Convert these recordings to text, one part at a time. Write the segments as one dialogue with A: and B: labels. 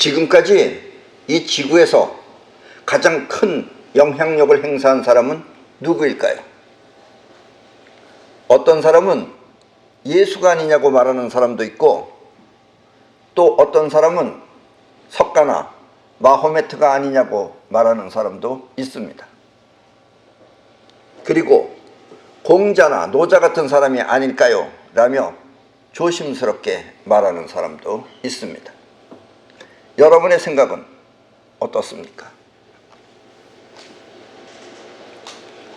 A: 지금까지 이 지구에서 가장 큰 영향력을 행사한 사람은 누구일까요? 어떤 사람은 예수가 아니냐고 말하는 사람도 있고, 또 어떤 사람은 석가나 마호메트가 아니냐고 말하는 사람도 있습니다. 그리고 공자나 노자 같은 사람이 아닐까요? 라며 조심스럽게 말하는 사람도 있습니다. 여러분의 생각은 어떻습니까?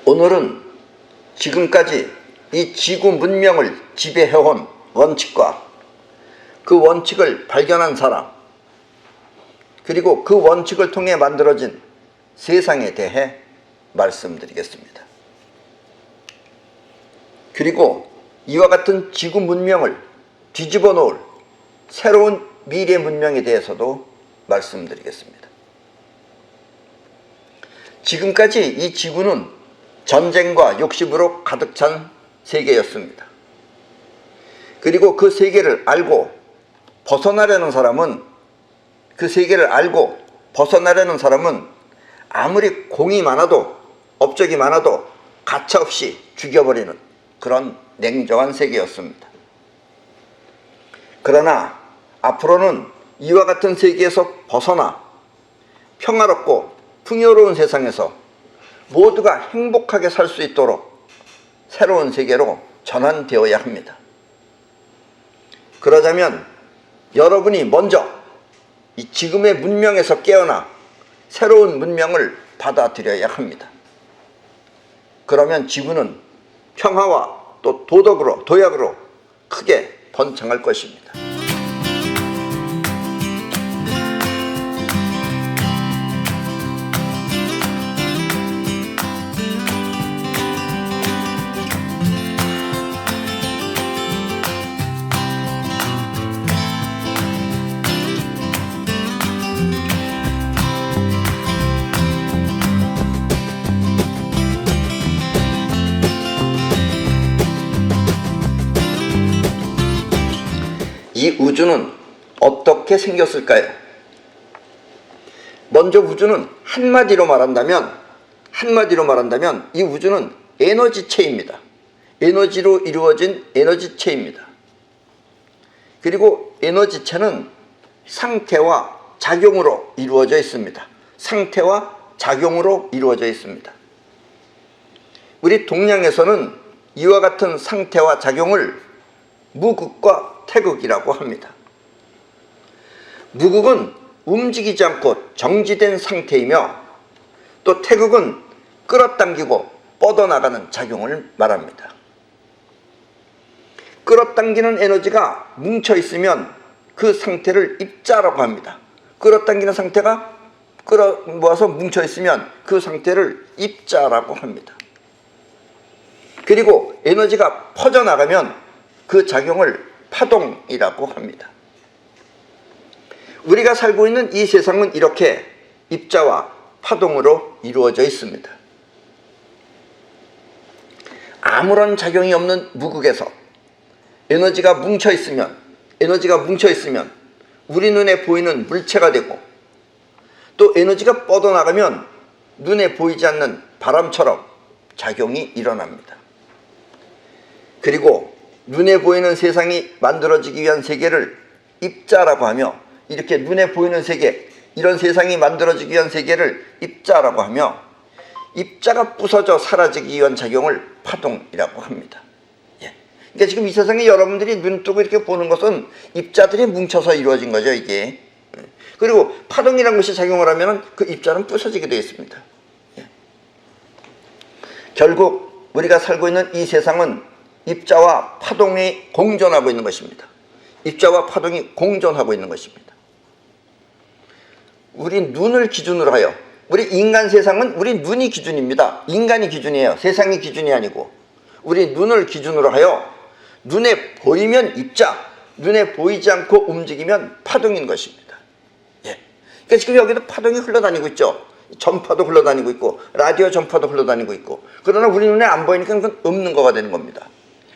A: 오늘은 지금까지 이 지구 문명을 지배해온 원칙과 그 원칙을 발견한 사람, 그리고 그 원칙을 통해 만들어진 세상에 대해 말씀드리겠습니다. 그리고 이와 같은 지구 문명을 뒤집어 놓을 새로운 미래 문명에 대해서도 말씀드리겠습니다. 지금까지 이 지구는 전쟁과 욕심으로 가득 찬 세계였습니다. 그리고 그 세계를 알고 벗어나려는 사람은, 그 세계를 알고 벗어나려는 사람은 아무리 공이 많아도, 업적이 많아도 가차없이 죽여버리는 그런 냉정한 세계였습니다. 그러나 앞으로는 이와 같은 세계에서 벗어나 평화롭고 풍요로운 세상에서 모두가 행복하게 살 수 있도록 새로운 세계로 전환되어야 합니다. 그러자면 여러분이 먼저 이 지금의 문명에서 깨어나 새로운 문명을 받아들여야 합니다. 그러면 지구는 평화와 또 도덕으로, 도약으로 크게 번창할 것입니다. 이 우주는 어떻게 생겼을까요? 먼저 우주는 한마디로 말한다면 이 우주는 에너지체입니다. 에너지로 이루어진 에너지체입니다. 그리고 에너지체는 상태와 작용으로 이루어져 있습니다. 상태와 작용으로 이루어져 있습니다. 우리 동양에서는 이와 같은 상태와 작용을 무극과 태극이라고 합니다. 무극은 움직이지 않고 정지된 상태이며, 또 태극은 끌어당기고 뻗어나가는 작용을 말합니다. 끌어당기는 에너지가 뭉쳐있으면 그 상태를 입자라고 합니다. 끌어당기는 상태가 끌어모아서 뭉쳐있으면 그 상태를 입자라고 합니다. 그리고 에너지가 퍼져나가면 그 작용을 파동이라고 합니다. 우리가 살고 있는 이 세상은 이렇게 입자와 파동으로 이루어져 있습니다. 아무런 작용이 없는 무극에서 에너지가 뭉쳐 있으면 우리 눈에 보이는 물체가 되고, 또 에너지가 뻗어나가면 눈에 보이지 않는 바람처럼 작용이 일어납니다. 그리고 눈에 보이는 세상이 만들어지기 위한 세계를 입자라고 하며, 이렇게 눈에 보이는 세계, 이런 세상이 만들어지기 위한 세계를 입자라고 하며, 입자가 부서져 사라지기 위한 작용을 파동이라고 합니다. 그러니까 지금 이 세상에 여러분들이 눈 뜨고 이렇게 보는 것은 입자들이 뭉쳐서 이루어진 거죠, 이게. 그리고 파동이라는 것이 작용을 하면 그 입자는 부서지게 되어 있습니다. 결국 우리가 살고 있는 이 세상은 입자와 파동이 공존하고 있는 것입니다. 입자와 파동이 공존하고 있는 것입니다. 우리 눈을 기준으로 하여, 우리 인간 세상은 우리 눈이 기준입니다. 인간이 기준이에요. 세상이 기준이 아니고. 우리 눈을 기준으로 하여 눈에 보이면 입자, 눈에 보이지 않고 움직이면 파동인 것입니다. 그러니까 지금 여기도 파동이 흘러다니고 있죠. 전파도 흘러다니고 있고, 라디오 전파도 흘러다니고 있고. 그러나 우리 눈에 안 보이니까 그건 없는 거가 되는 겁니다.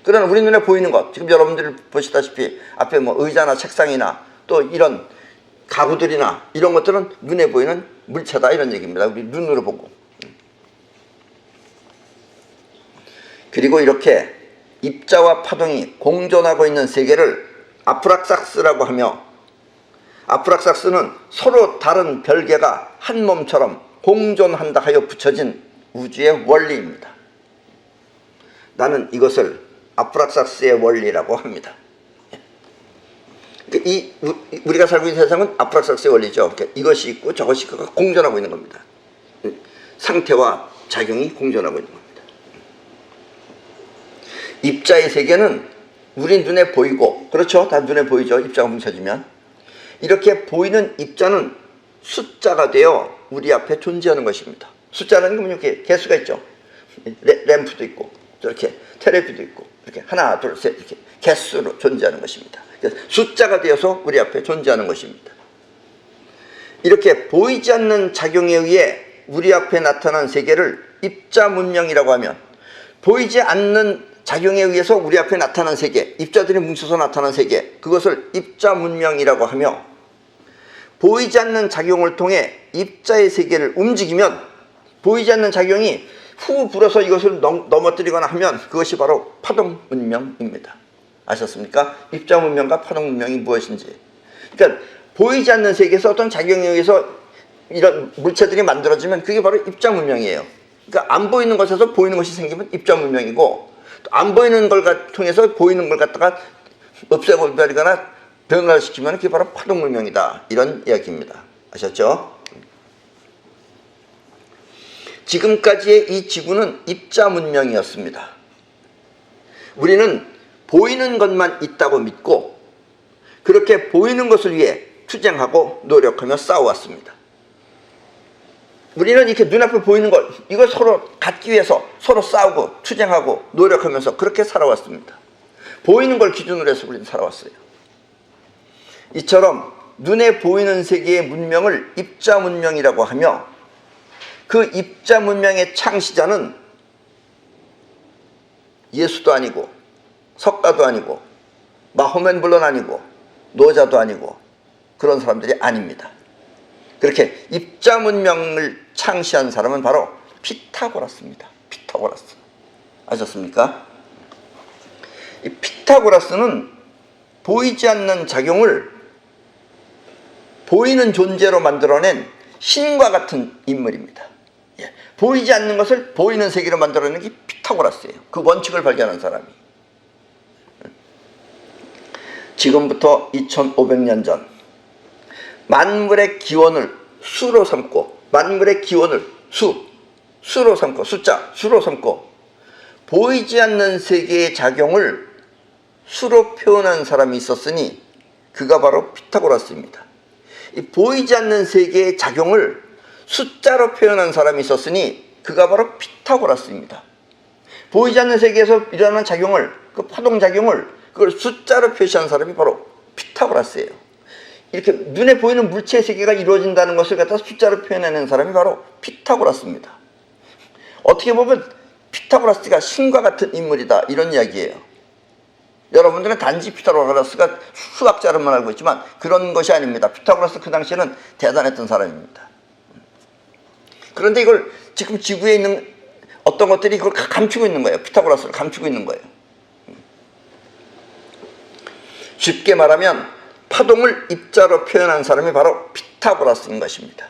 A: 그러나 우리 눈에 보이는 것, 지금 여러분들이 보시다시피 앞에 뭐 의자나 책상이나 또 이런 가구들이나 이런 것들은 눈에 보이는 물체다 이런 얘기입니다. 우리 눈으로 보고. 그리고 이렇게 입자와 파동이 공존하고 있는 세계를 아프락삭스라고 하며, 아프락삭스는 서로 다른 별개가 한 몸처럼 공존한다 하여 붙여진 우주의 원리입니다. 나는 이것을 아프락삭스의 원리라고 합니다. 우리가 살고 있는 세상은 아프락삭스의 원리죠. 이것이 있고 저것이 있고 공존하고 있는 겁니다. 상태와 작용이 공존하고 있는 겁니다. 입자의 세계는 우리 눈에 보이고, 그렇죠? 다 눈에 보이죠? 입자가 뭉쳐지면. 이렇게 보이는 입자는 숫자가 되어 우리 앞에 존재하는 것입니다. 숫자라는 건 이렇게 개수가 있죠. 램프도 있고, 저렇게 텔레비도 있고, 이렇게 하나, 둘, 셋 이렇게 개수로 존재하는 것입니다. 숫자가 되어서 우리 앞에 존재하는 것입니다. 이렇게 보이지 않는 작용에 의해 우리 앞에 나타난 세계를 입자 문명이라고 하면, 보이지 않는 작용에 의해서 우리 앞에 나타난 세계, 입자들이 뭉쳐서 나타난 세계, 그것을 입자 문명이라고 하며, 보이지 않는 작용을 통해 입자의 세계를 움직이면, 보이지 않는 작용이 후 불어서 이것을 넘어뜨리거나 하면 그것이 바로 파동 문명입니다. 아셨습니까? 입자 문명과 파동 문명이 무엇인지. 그러니까 보이지 않는 세계에서 어떤 작용에 의해서 이런 물체들이 만들어지면 그게 바로 입자 문명이에요. 그러니까 안 보이는 것에서 보이는 것이 생기면 입자 문명이고, 또 안 보이는 걸 통해서 보이는 걸 갖다가 없애버리거나 변화시키면 그게 바로 파동 문명이다. 이런 이야기입니다. 아셨죠? 지금까지의 이 지구는 입자 문명이었습니다. 우리는 보이는 것만 있다고 믿고 그렇게 보이는 것을 위해 투쟁하고 노력하며 싸워왔습니다. 우리는 이렇게 눈앞에 보이는 것, 이걸 서로 갖기 위해서 서로 싸우고 투쟁하고 노력하면서 그렇게 살아왔습니다. 보이는 걸 기준으로 해서 우리는 살아왔어요. 이처럼 눈에 보이는 세계의 문명을 입자 문명이라고 하며, 그 입자 문명의 창시자는 예수도 아니고 석가도 아니고 마호메인불론 아니고 노자도 아니고 그런 사람들이 아닙니다. 그렇게 입자 문명을 창시한 사람은 바로 피타고라스입니다. 피타고라스. 아셨습니까? 이 피타고라스는 보이지 않는 작용을 보이는 존재로 만들어낸 신과 같은 인물입니다. 보이지 않는 것을 보이는 세계로 만들어낸 게 피타고라스예요. 그 원칙을 발견한 사람이. 지금부터 2500년 전 만물의 기원을 수로 삼고, 만물의 기원을 수로 삼고, 숫자 수로 삼고 보이지 않는 세계의 작용을 수로 표현한 사람이 있었으니 그가 바로 피타고라스입니다. 이 보이지 않는 세계의 작용을 숫자로 표현한 사람이 있었으니 그가 바로 피타고라스입니다. 보이지 않는 세계에서 일어나는 작용을, 그 파동작용을 그걸 숫자로 표시한 사람이 바로 피타고라스예요. 이렇게 눈에 보이는 물체의 세계가 이루어진다는 것을 갖다 숫자로 표현하는 사람이 바로 피타고라스입니다. 어떻게 보면 피타고라스가 신과 같은 인물이다 이런 이야기예요. 여러분들은 단지 피타고라스가 수학자로만 알고 있지만 그런 것이 아닙니다. 피타고라스 그 당시에는 대단했던 사람입니다. 그런데 이걸 지금 지구에 있는 어떤 것들이 그걸 감추고 있는 거예요. 피타고라스를 감추고 있는 거예요. 쉽게 말하면 파동을 입자로 표현한 사람이 바로 피타고라스인 것입니다.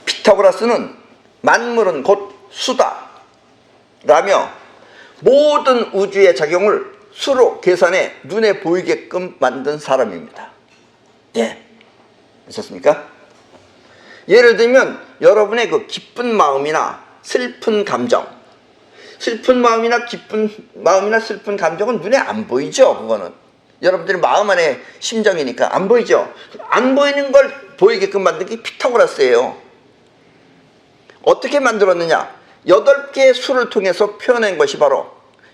A: 피타고라스는 만물은 곧 수다 라며 모든 우주의 작용을 수로 계산해 눈에 보이게끔 만든 사람입니다. 예, 아셨습니까? 예를 들면 여러분의 그 기쁜 마음이나 슬픈 감정, 슬픈 마음이나 기쁜 마음이나 슬픈 감정은 눈에 안 보이죠. 그거는 여러분들의 마음 안에 심정이니까 안 보이죠. 안 보이는 걸 보이게끔 만든 게 피타고라스예요. 어떻게 만들었느냐? 8개의 수를 통해서 표현한 것이 바로,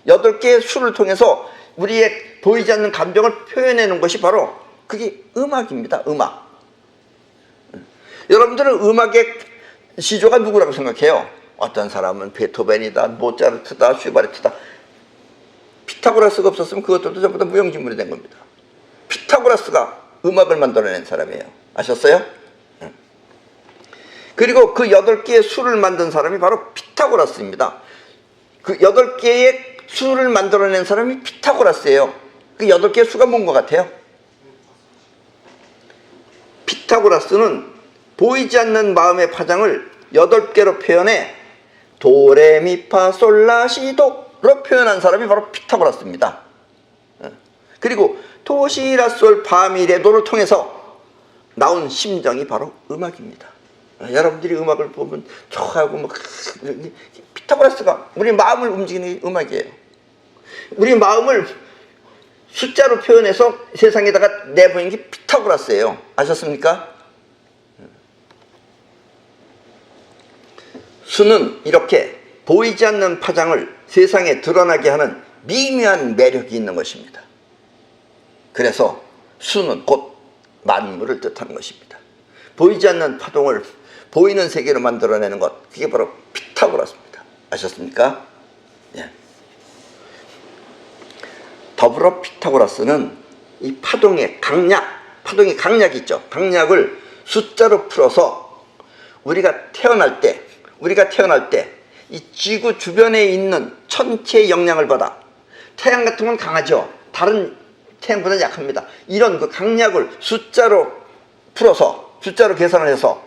A: 8개의 수를 통해서 우리의 보이지 않는 감정을 표현해놓은 것이 바로 그게 음악입니다. 음악. 여러분들은 음악의 시조가 누구라고 생각해요? 어떤 사람은 베토벤이다, 모차르트다, 슈베르트다. 피타고라스가 없었으면 그것들도 전부 다 무용지물이 된 겁니다. 피타고라스가 음악을 만들어낸 사람이에요. 아셨어요? 그리고 그 8개의 수를 만든 사람이 바로 피타고라스입니다. 그 8개의 수를 만들어낸 사람이 피타고라스예요. 그 8개의 수가 뭔 것 같아요? 피타고라스는 보이지 않는 마음의 파장을 8개로 표현해 도레미파솔라시도로 표현한 사람이 바로 피타고라스입니다. 그리고 도시라솔 파미레도를 통해서 나온 심정이 바로 음악입니다. 여러분들이 음악을 보면 좋아하고 뭐 피타고라스가 우리 마음을 움직이는 음악이에요. 우리 마음을 숫자로 표현해서 세상에다가 내보낸 게 피타고라스예요. 아셨습니까? 수는 이렇게 보이지 않는 파장을 세상에 드러나게 하는 미묘한 매력이 있는 것입니다. 그래서 수는 곧 만물을 뜻하는 것입니다. 보이지 않는 파동을 보이는 세계로 만들어내는 것, 그게 바로 피타고라스입니다. 아셨습니까? 예. 더불어 피타고라스는 이 파동의 강약이 있죠. 강약을 숫자로 풀어서 우리가 태어날 때 이 지구 주변에 있는 천체의 영향을 받아, 태양 같은 건 강하죠. 다른 태양보다 약합니다. 이런 그 강약을 숫자로 풀어서, 숫자로 계산을 해서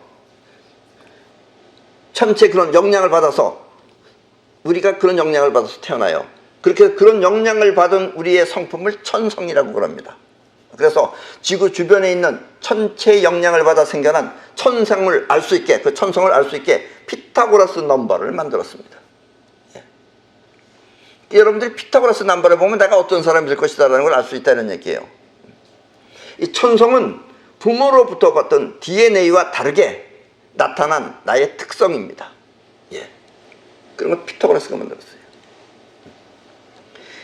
A: 천체 그런 영향을 받아서 우리가 그런 영향을 받아서 태어나요. 그렇게 그런 영향을 받은 우리의 성품을 천성이라고 그럽니다. 그래서 지구 주변에 있는 천체의 영향을 받아 생겨난 천성을 알 수 있게, 그 천성을 알 수 있게 피타고라스 넘버를 만들었습니다. 예. 여러분들이 피타고라스 넘버를 보면 내가 어떤 사람이 될 것이다라는 걸 알 수 있다는 얘기예요. 이 천성은 부모로부터 받던 DNA와 다르게 나타난 나의 특성입니다. 예. 그런 걸 피타고라스가 만들었어요.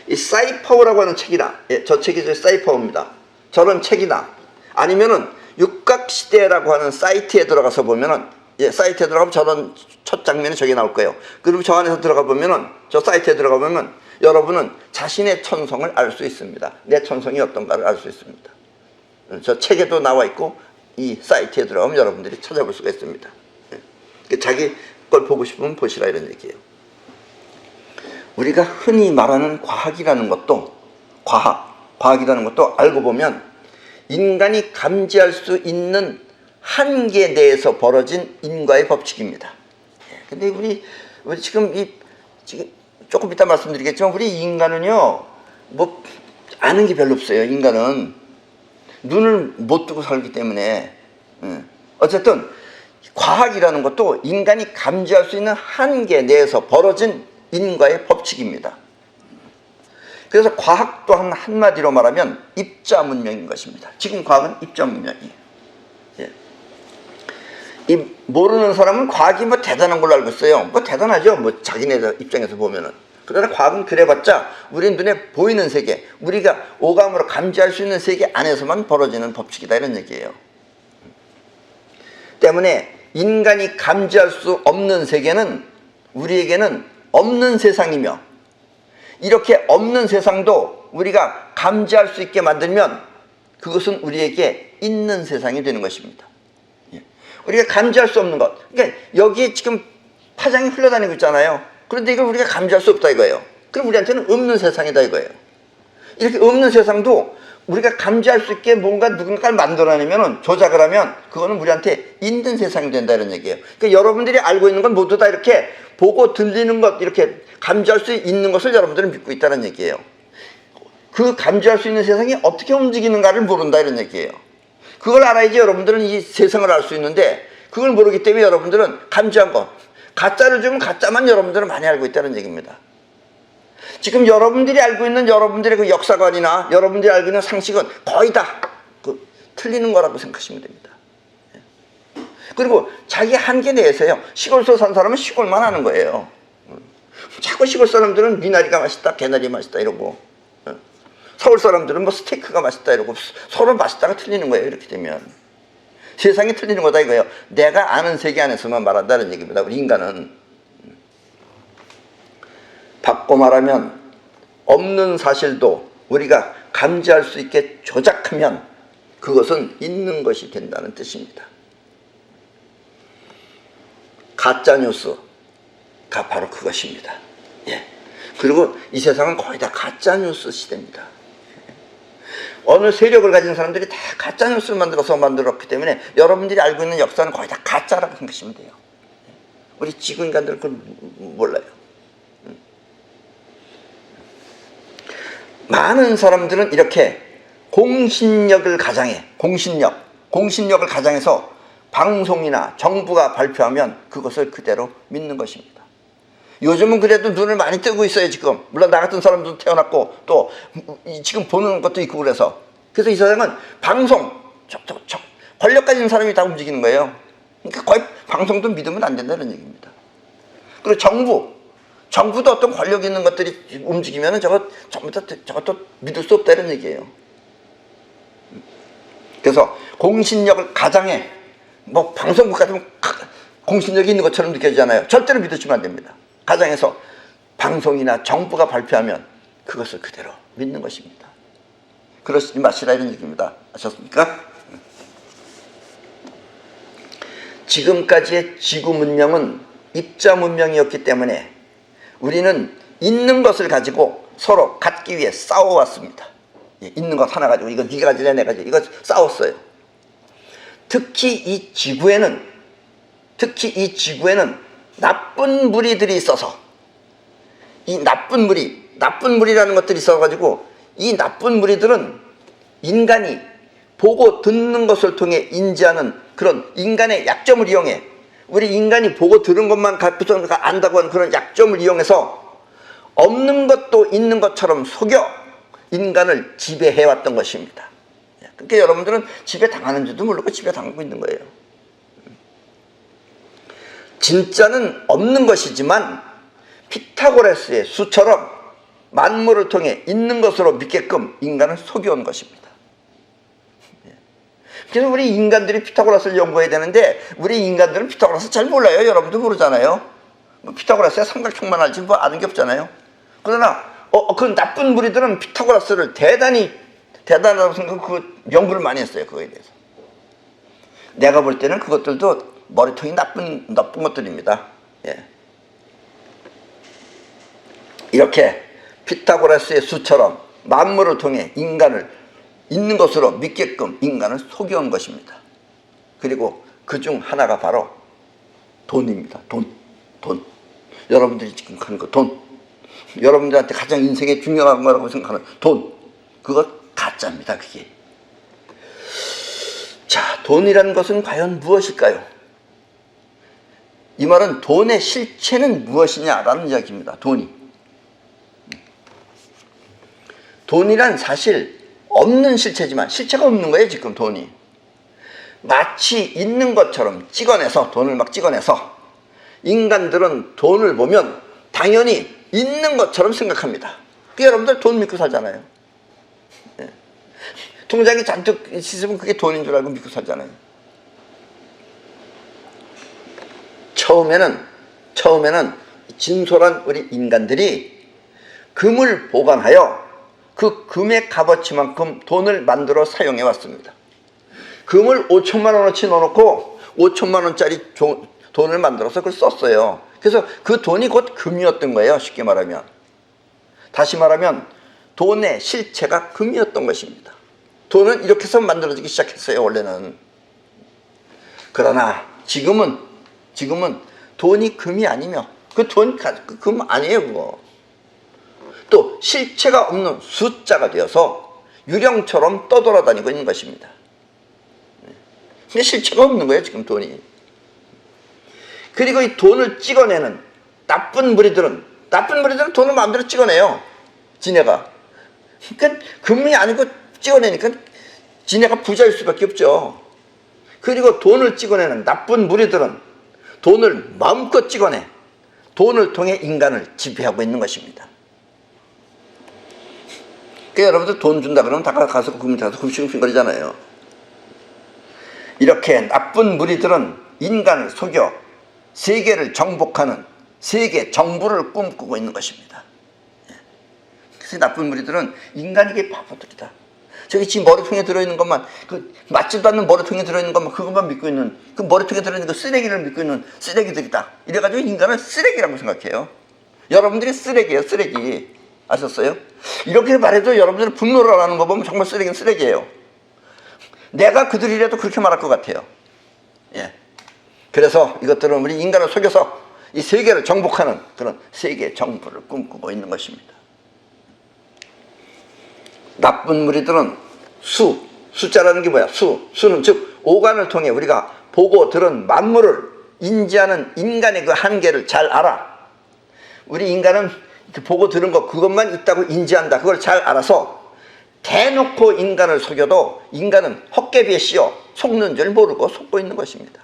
A: 이 사이파워라고 하는 책이나, 저 책이 사이파워입니다. 저런 책이나 아니면은 육각시대라고 하는 사이트에 들어가서 보면은, 사이트에 들어가면 저런 첫 장면이 저기 나올 거예요. 그리고 저 안에서 들어가 보면은, 저 사이트에 들어가 보면 여러분은 자신의 천성을 알 수 있습니다. 내 천성이 어떤가를 알 수 있습니다. 저 책에도 나와 있고 이 사이트에 들어가면 여러분들이 찾아볼 수가 있습니다. 자기 걸 보고 싶으면 보시라, 이런 얘기예요. 우리가 흔히 말하는 과학이라는 것도, 과학이라는 것도 알고 보면 인간이 감지할 수 있는 한계 내에서 벌어진 인과의 법칙입니다. 근데 우리 지금 조금 이따 말씀드리겠지만, 우리 인간은요, 뭐 아는 게 별로 없어요. 인간은 눈을 못 뜨고 살기 때문에. 어쨌든 과학이라는 것도 인간이 감지할 수 있는 한계 내에서 벌어진 인과의 법칙입니다. 그래서 과학도 한마디로 말하면 입자 문명인 것입니다. 지금 과학은 입자 문명이에요. 예. 이 모르는 사람은 과학이 뭐 대단한 걸로 알고 있어요. 뭐 대단하죠. 뭐 자기네 입장에서 보면은. 그러나 과학은 그래봤자 우리 눈에 보이는 세계, 우리가 오감으로 감지할 수 있는 세계 안에서만 벌어지는 법칙이다, 이런 얘기예요. 때문에 인간이 감지할 수 없는 세계는 우리에게는 없는 세상이며, 이렇게 없는 세상도 우리가 감지할 수 있게 만들면 그것은 우리에게 있는 세상이 되는 것입니다. 우리가 감지할 수 없는 것, 그러니까 여기 지금 파장이 흘러다니고 있잖아요. 그런데 이걸 우리가 감지할 수 없다 이거예요. 그럼 우리한테는 없는 세상이다 이거예요. 이렇게 없는 세상도 우리가 감지할 수 있게 뭔가 누군가를 만들어내면, 조작을 하면 그거는 우리한테 있는 세상이 된다, 이런 얘기예요. 그러니까 여러분들이 알고 있는 건 모두 다 이렇게 보고 들리는 것, 이렇게 감지할 수 있는 것을 여러분들은 믿고 있다는 얘기예요. 그 감지할 수 있는 세상이 어떻게 움직이는가를 모른다, 이런 얘기예요. 그걸 알아야지 여러분들은 이 세상을 알 수 있는데, 그걸 모르기 때문에 여러분들은 감지한 것, 가짜를 주면 가짜만 여러분들은 많이 알고 있다는 얘기입니다. 지금 여러분들이 알고 있는 여러분들의 그 역사관이나 여러분들이 알고 있는 상식은 거의 다 틀리는 거라고 생각하시면 됩니다. 그리고 자기 한계 내에서요, 시골서 산 사람은 시골만 하는 거예요. 자꾸 시골 사람들은 미나리가 맛있다, 개나리 맛있다 이러고, 서울 사람들은 뭐 스테이크가 맛있다 이러고, 서로 맛있다가 틀리는 거예요. 이렇게 되면 세상이 틀리는 거다 이거예요. 내가 아는 세계 안에서만 말한다는 얘기입니다. 우리 인간은. 바꿔 말하면 없는 사실도 우리가 감지할 수 있게 조작하면 그것은 있는 것이 된다는 뜻입니다. 가짜뉴스가 바로 그것입니다. 예. 그리고 이 세상은 거의 다 가짜뉴스 시대입니다. 어느 세력을 가진 사람들이 다 가짜뉴스를 만들었기 때문에 여러분들이 알고 있는 역사는 거의 다 가짜라고 생각하시면 돼요. 우리 지구 인간들은 그걸 몰라요. 많은 사람들은 이렇게 공신력을 가장해서 방송이나 정부가 발표하면 그것을 그대로 믿는 것입니다. 요즘은 그래도 눈을 많이 뜨고 있어요. 지금 물론 나 같은 사람도 태어났고 또 지금 보는 것도 있고 그래서 이 세상은 방송 권력 가진 사람이 다 움직이는 거예요. 그러니까 거의 방송도 믿으면 안 된다는 얘기입니다. 그리고 정부도 어떤 권력 있는 것들이 움직이면 저것도 믿을 수 없다는 얘기예요. 그래서 공신력을 가장해 방송국 같으면 공신력이 있는 것처럼 느껴지잖아요. 절대로 믿으시면 안 됩니다. 가장해서 방송이나 정부가 발표하면 그것을 그대로 믿는 것입니다. 그러시지 마시라 이런 얘기입니다. 아셨습니까? 지금까지의 지구 문명은 입자 문명이었기 때문에 우리는 있는 것을 가지고 서로 갖기 위해 싸워왔습니다. 있는 것 하나 가지고 이거 네가 가지래 내가 가지래 이거 싸웠어요. 특히 이 지구에는 나쁜 무리들이 있어서 이 나쁜 무리라는 것들이 있어가지고 이 나쁜 무리들은 인간이 보고 듣는 것을 통해 인지하는 그런 인간의 약점을 이용해 우리 인간이 보고 들은 것만 갖고서 안다고 하는 그런 약점을 이용해서 없는 것도 있는 것처럼 속여 인간을 지배해왔던 것입니다. 그러니까 여러분들은 지배당하는 줄도 모르고 지배당하고 있는 거예요. 진짜는 없는 것이지만 피타고라스의 수처럼 만물을 통해 있는 것으로 믿게끔 인간을 속여온 것입니다. 그래서 우리 인간들이 피타고라스를 연구해야 되는데 우리 인간들은 피타고라스 잘 몰라요. 여러분도 모르잖아요. 피타고라스의 삼각형만 알지 아는 게 없잖아요. 그러나 그 나쁜 무리들은 피타고라스를 대단하다고 생각하고 그 연구를 많이 했어요. 그거에 대해서. 내가 볼 때는 그것들도 머리통이 나쁜 것들입니다. 예. 이렇게 피타고라스의 수처럼 만물을 통해 인간을 있는 것으로 믿게끔 인간을 속여온 것입니다. 그리고 그중 하나가 바로 돈입니다. 돈. 여러분들이 지금 하는 거 돈. 여러분들한테 가장 인생에 중요한 거라고 생각하는 돈. 그거 가짜입니다. 그게. 자, 돈이라는 것은 과연 무엇일까요? 이 말은 돈의 실체는 무엇이냐라는 이야기입니다. 돈이란 사실 없는 실체지만 실체가 없는 거예요. 지금 돈이 마치 있는 것처럼 돈을 막 찍어내서 인간들은 돈을 보면 당연히 있는 것처럼 생각합니다. 여러분들 돈 믿고 살잖아요. 예. 통장에 잔뜩 있으면 그게 돈인 줄 알고 믿고 살잖아요. 처음에는 진솔한 우리 인간들이 금을 보관하여 그 금의 값어치만큼 돈을 만들어 사용해 왔습니다. 금을 5천만 원어치 넣어놓고 5천만 원짜리 돈을 만들어서 그걸 썼어요. 그래서 그 돈이 곧 금이었던 거예요. 쉽게 말하면. 다시 말하면 돈의 실체가 금이었던 것입니다. 돈은 이렇게 해서 만들어지기 시작했어요. 원래는. 그러나 지금은 돈이 금이 아니며 금 아니에요. 그거. 또 실체가 없는 숫자가 되어서 유령처럼 떠돌아다니고 있는 것입니다. 근데 실체가 없는 거예요. 지금 돈이. 그리고 이 돈을 찍어내는 나쁜 무리들은 돈을 마음대로 찍어내요. 지네가. 그러니까 금이 아니고 찍어내니까 지네가 부자일 수밖에 없죠. 그리고 돈을 찍어내는 나쁜 무리들은 돈을 마음껏 찍어내 돈을 통해 인간을 지배하고 있는 것입니다. 그러니까 여러분들 돈 준다 그러면 다 가서 금싱거리잖아요. 이렇게 나쁜 무리들은 인간을 속여 세계를 정복하는 세계 정부를 꿈꾸고 있는 것입니다. 그래서 나쁜 무리들은 인간에게 바보들이다. 저기 지 머리통에 들어있는 것만, 그 맞지도 않는 머리통에 들어있는 것만, 그것만 믿고 있는, 그 머리통에 들어있는 그 쓰레기를 믿고 있는 쓰레기들이다. 이래가지고 인간을 쓰레기라고 생각해요. 여러분들이 쓰레기예요, 쓰레기. 아셨어요? 이렇게 말해도 여러분들이 분노를 하는 거 보면 정말 쓰레기는 쓰레기예요. 내가 그들이라도 그렇게 말할 것 같아요. 예. 그래서 이것들은 우리 인간을 속여서 이 세계를 정복하는 그런 세계 정부를 꿈꾸고 있는 것입니다. 나쁜 무리들은 숫자라는 게 뭐야? 수는 즉 오감을 통해 우리가 보고 들은 만물을 인지하는 인간의 그 한계를 잘 알아. 우리 인간은 보고 들은 거 그것만 있다고 인지한다. 그걸 잘 알아서 대놓고 인간을 속여도 인간은 헛개비에 씌어 속는 줄 모르고 속고 있는 것입니다.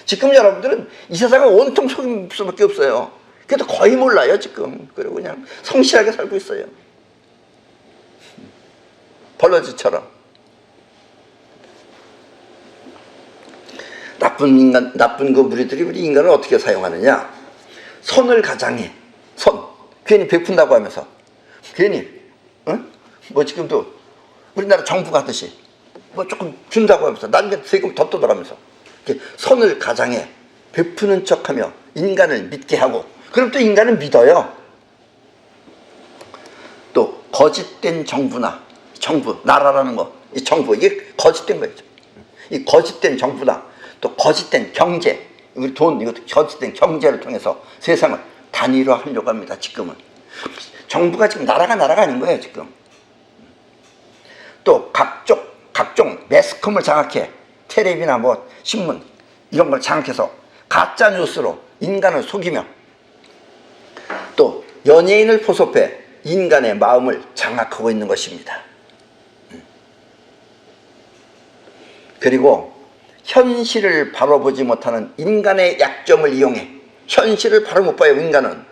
A: 지금 여러분들은 이 세상을 온통 속일 수밖에 없어요. 그래도 거의 몰라요 지금. 그리고 그냥 성실하게 살고 있어요. 벌러지처럼. 나쁜 그 무리들이 우리 인간을 어떻게 사용하느냐. 선을 가장해. 괜히 베푼다고 하면서 괜히 뭐 지금도 우리나라 정부가 하듯이 뭐 조금 준다고 하면서 나중에 세금 더 뜯어가면서 선을 가장해 베푸는 척하며 인간을 믿게 하고, 그럼 또 인간은 믿어요. 또 거짓된 정부나 나라라는 거, 이 정부 이게 거짓된 거죠. 이 거짓된 정부나 또 거짓된 경제, 우리 돈 이것도 거짓된 경제를 통해서 세상을 단일화하려고 합니다. 지금은 정부가 지금 나라가 아닌 거예요 지금. 또 각종 매스컴을 장악해 텔레비나 뭐 신문 이런 걸 장악해서 가짜 뉴스로 인간을 속이며, 또 연예인을 포섭해 인간의 마음을 장악하고 있는 것입니다. 그리고 현실을 바로 보지 못하는 인간의 약점을 이용해, 현실을 바로 못 봐요 인간은.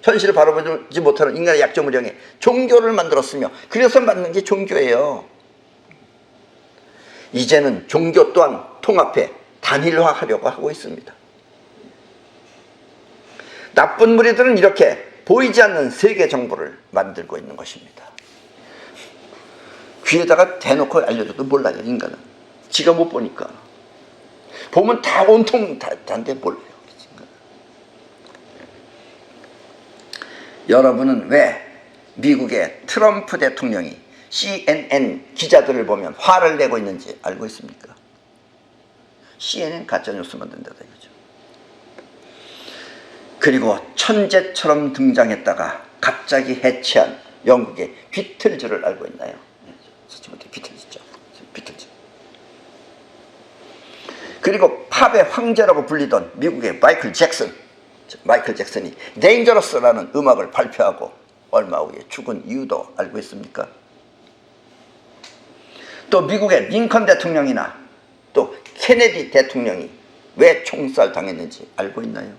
A: 현실을 바로 보지 못하는 인간의 약점을 이용해 종교를 만들었으며, 그래서 만든 게 종교예요. 이제는 종교 또한 통합해 단일화하려고 하고 있습니다. 나쁜 무리들은 이렇게 보이지 않는 세계 정보를 만들고 있는 것입니다. 귀에다가 대놓고 알려줘도 몰라요 인간은. 지가 못 보니까. 보면 다 온통 다인데 몰라요. 여러분은 왜 미국의 트럼프 대통령이 CNN 기자들을 보면 화를 내고 있는지 알고 있습니까? CNN 가짜뉴스 만든다다 이거죠. 그리고 천재처럼 등장했다가 갑자기 해체한 영국의 비틀즈를 알고 있나요? 비틀즈죠. 비틀즈. 그리고 팝의 황제라고 불리던 미국의 마이클 잭슨이 데인저러스라는 음악을 발표하고 얼마 후에 죽은 이유도 알고 있습니까? 또 미국의 링컨 대통령이나 또 케네디 대통령이 왜 총살 당했는지 알고 있나요?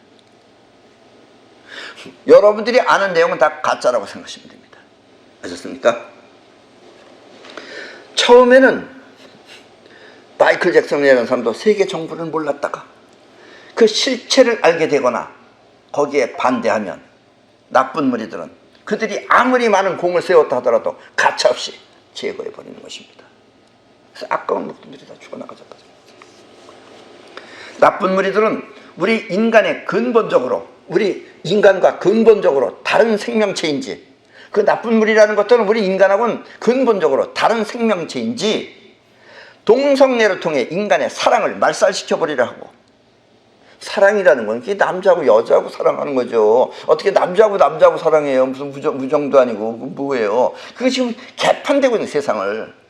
A: 여러분들이 아는 내용은 다 가짜라고 생각하시면 됩니다. 아셨습니까? 처음에는 마이클 잭슨이라는 사람도 세계 정부를 몰랐다가 그 실체를 알게 되거나 거기에 반대하면 나쁜 무리들은 그들이 아무리 많은 공을 세웠다 하더라도 가차없이 제거해 버리는 것입니다. 그래서 아까운 놈들이 다 죽어나가자마자. 나쁜 무리들은 우리 인간과 근본적으로 다른 생명체인지, 그 나쁜 무리라는 것들은 우리 인간하고는 근본적으로 다른 생명체인지 동성애를 통해 인간의 사랑을 말살시켜버리려 하고, 사랑이라는 건 그게 남자하고 여자하고 사랑하는 거죠. 어떻게 남자하고 사랑해요? 무슨 무정도 아니고 뭐예요? 그게 지금 개판되고 있는 세상을.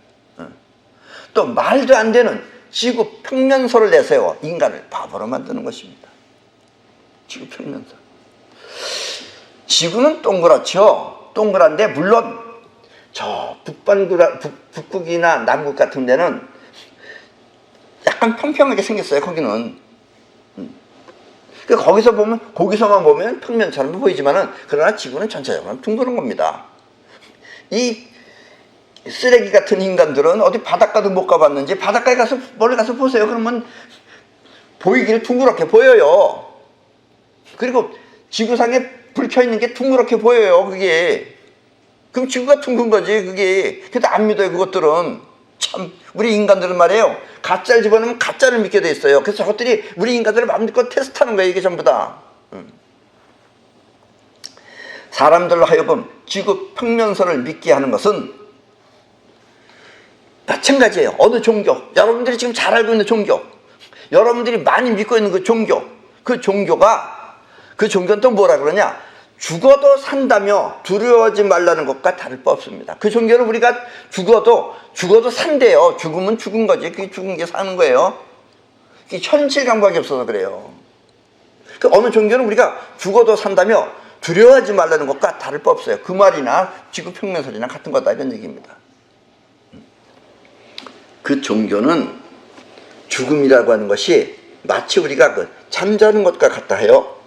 A: 또 말도 안 되는 지구 평면설을 내세워 인간을 바보로 만드는 것입니다. 지구 평면설. 지구는 동그랗죠. 동그란데 물론 저 북극이나 남극 같은 데는 약간 평평하게 생겼어요. 거기는. 거기서만 보면 평면처럼 보이지만은, 그러나 지구는 전체적으로 둥그런 겁니다. 이 쓰레기 같은 인간들은 어디 바닷가도 못 가봤는지 바닷가에 가서 멀리 가서 보세요. 그러면 보이길 둥그렇게 보여요. 그리고 지구상에 불 켜 있는 게 둥그렇게 보여요. 그게 그럼 지구가 둥근 거지 그게. 근데 안 믿어요 그것들은. 참 우리 인간들은 말이에요, 가짜를 집어넣으면 가짜를 믿게 돼 있어요. 그래서 저것들이 우리 인간들을 마음껏 테스트하는 거예요 이게 전부 다. 사람들로 하여금 지구 평면설을 믿게 하는 것은 마찬가지예요. 어느 종교, 여러분들이 지금 잘 알고 있는 종교, 여러분들이 많이 믿고 있는 그 종교, 그 종교는 또 뭐라 그러냐, 죽어도 산다며 두려워하지 말라는 것과 다를 바 없습니다. 그 종교는 우리가 죽어도 산대요. 죽으면 죽은 거지. 그게 죽은 게 사는 거예요. 그게 현실 감각이 없어서 그래요. 그 어느 종교는 우리가 죽어도 산다며 두려워하지 말라는 것과 다를 바 없어요. 그 말이나 지구 평면설이나 같은 거다 이런 얘기입니다. 그 종교는 죽음이라고 하는 것이 마치 우리가 그 잠자는 것과 같다 해요.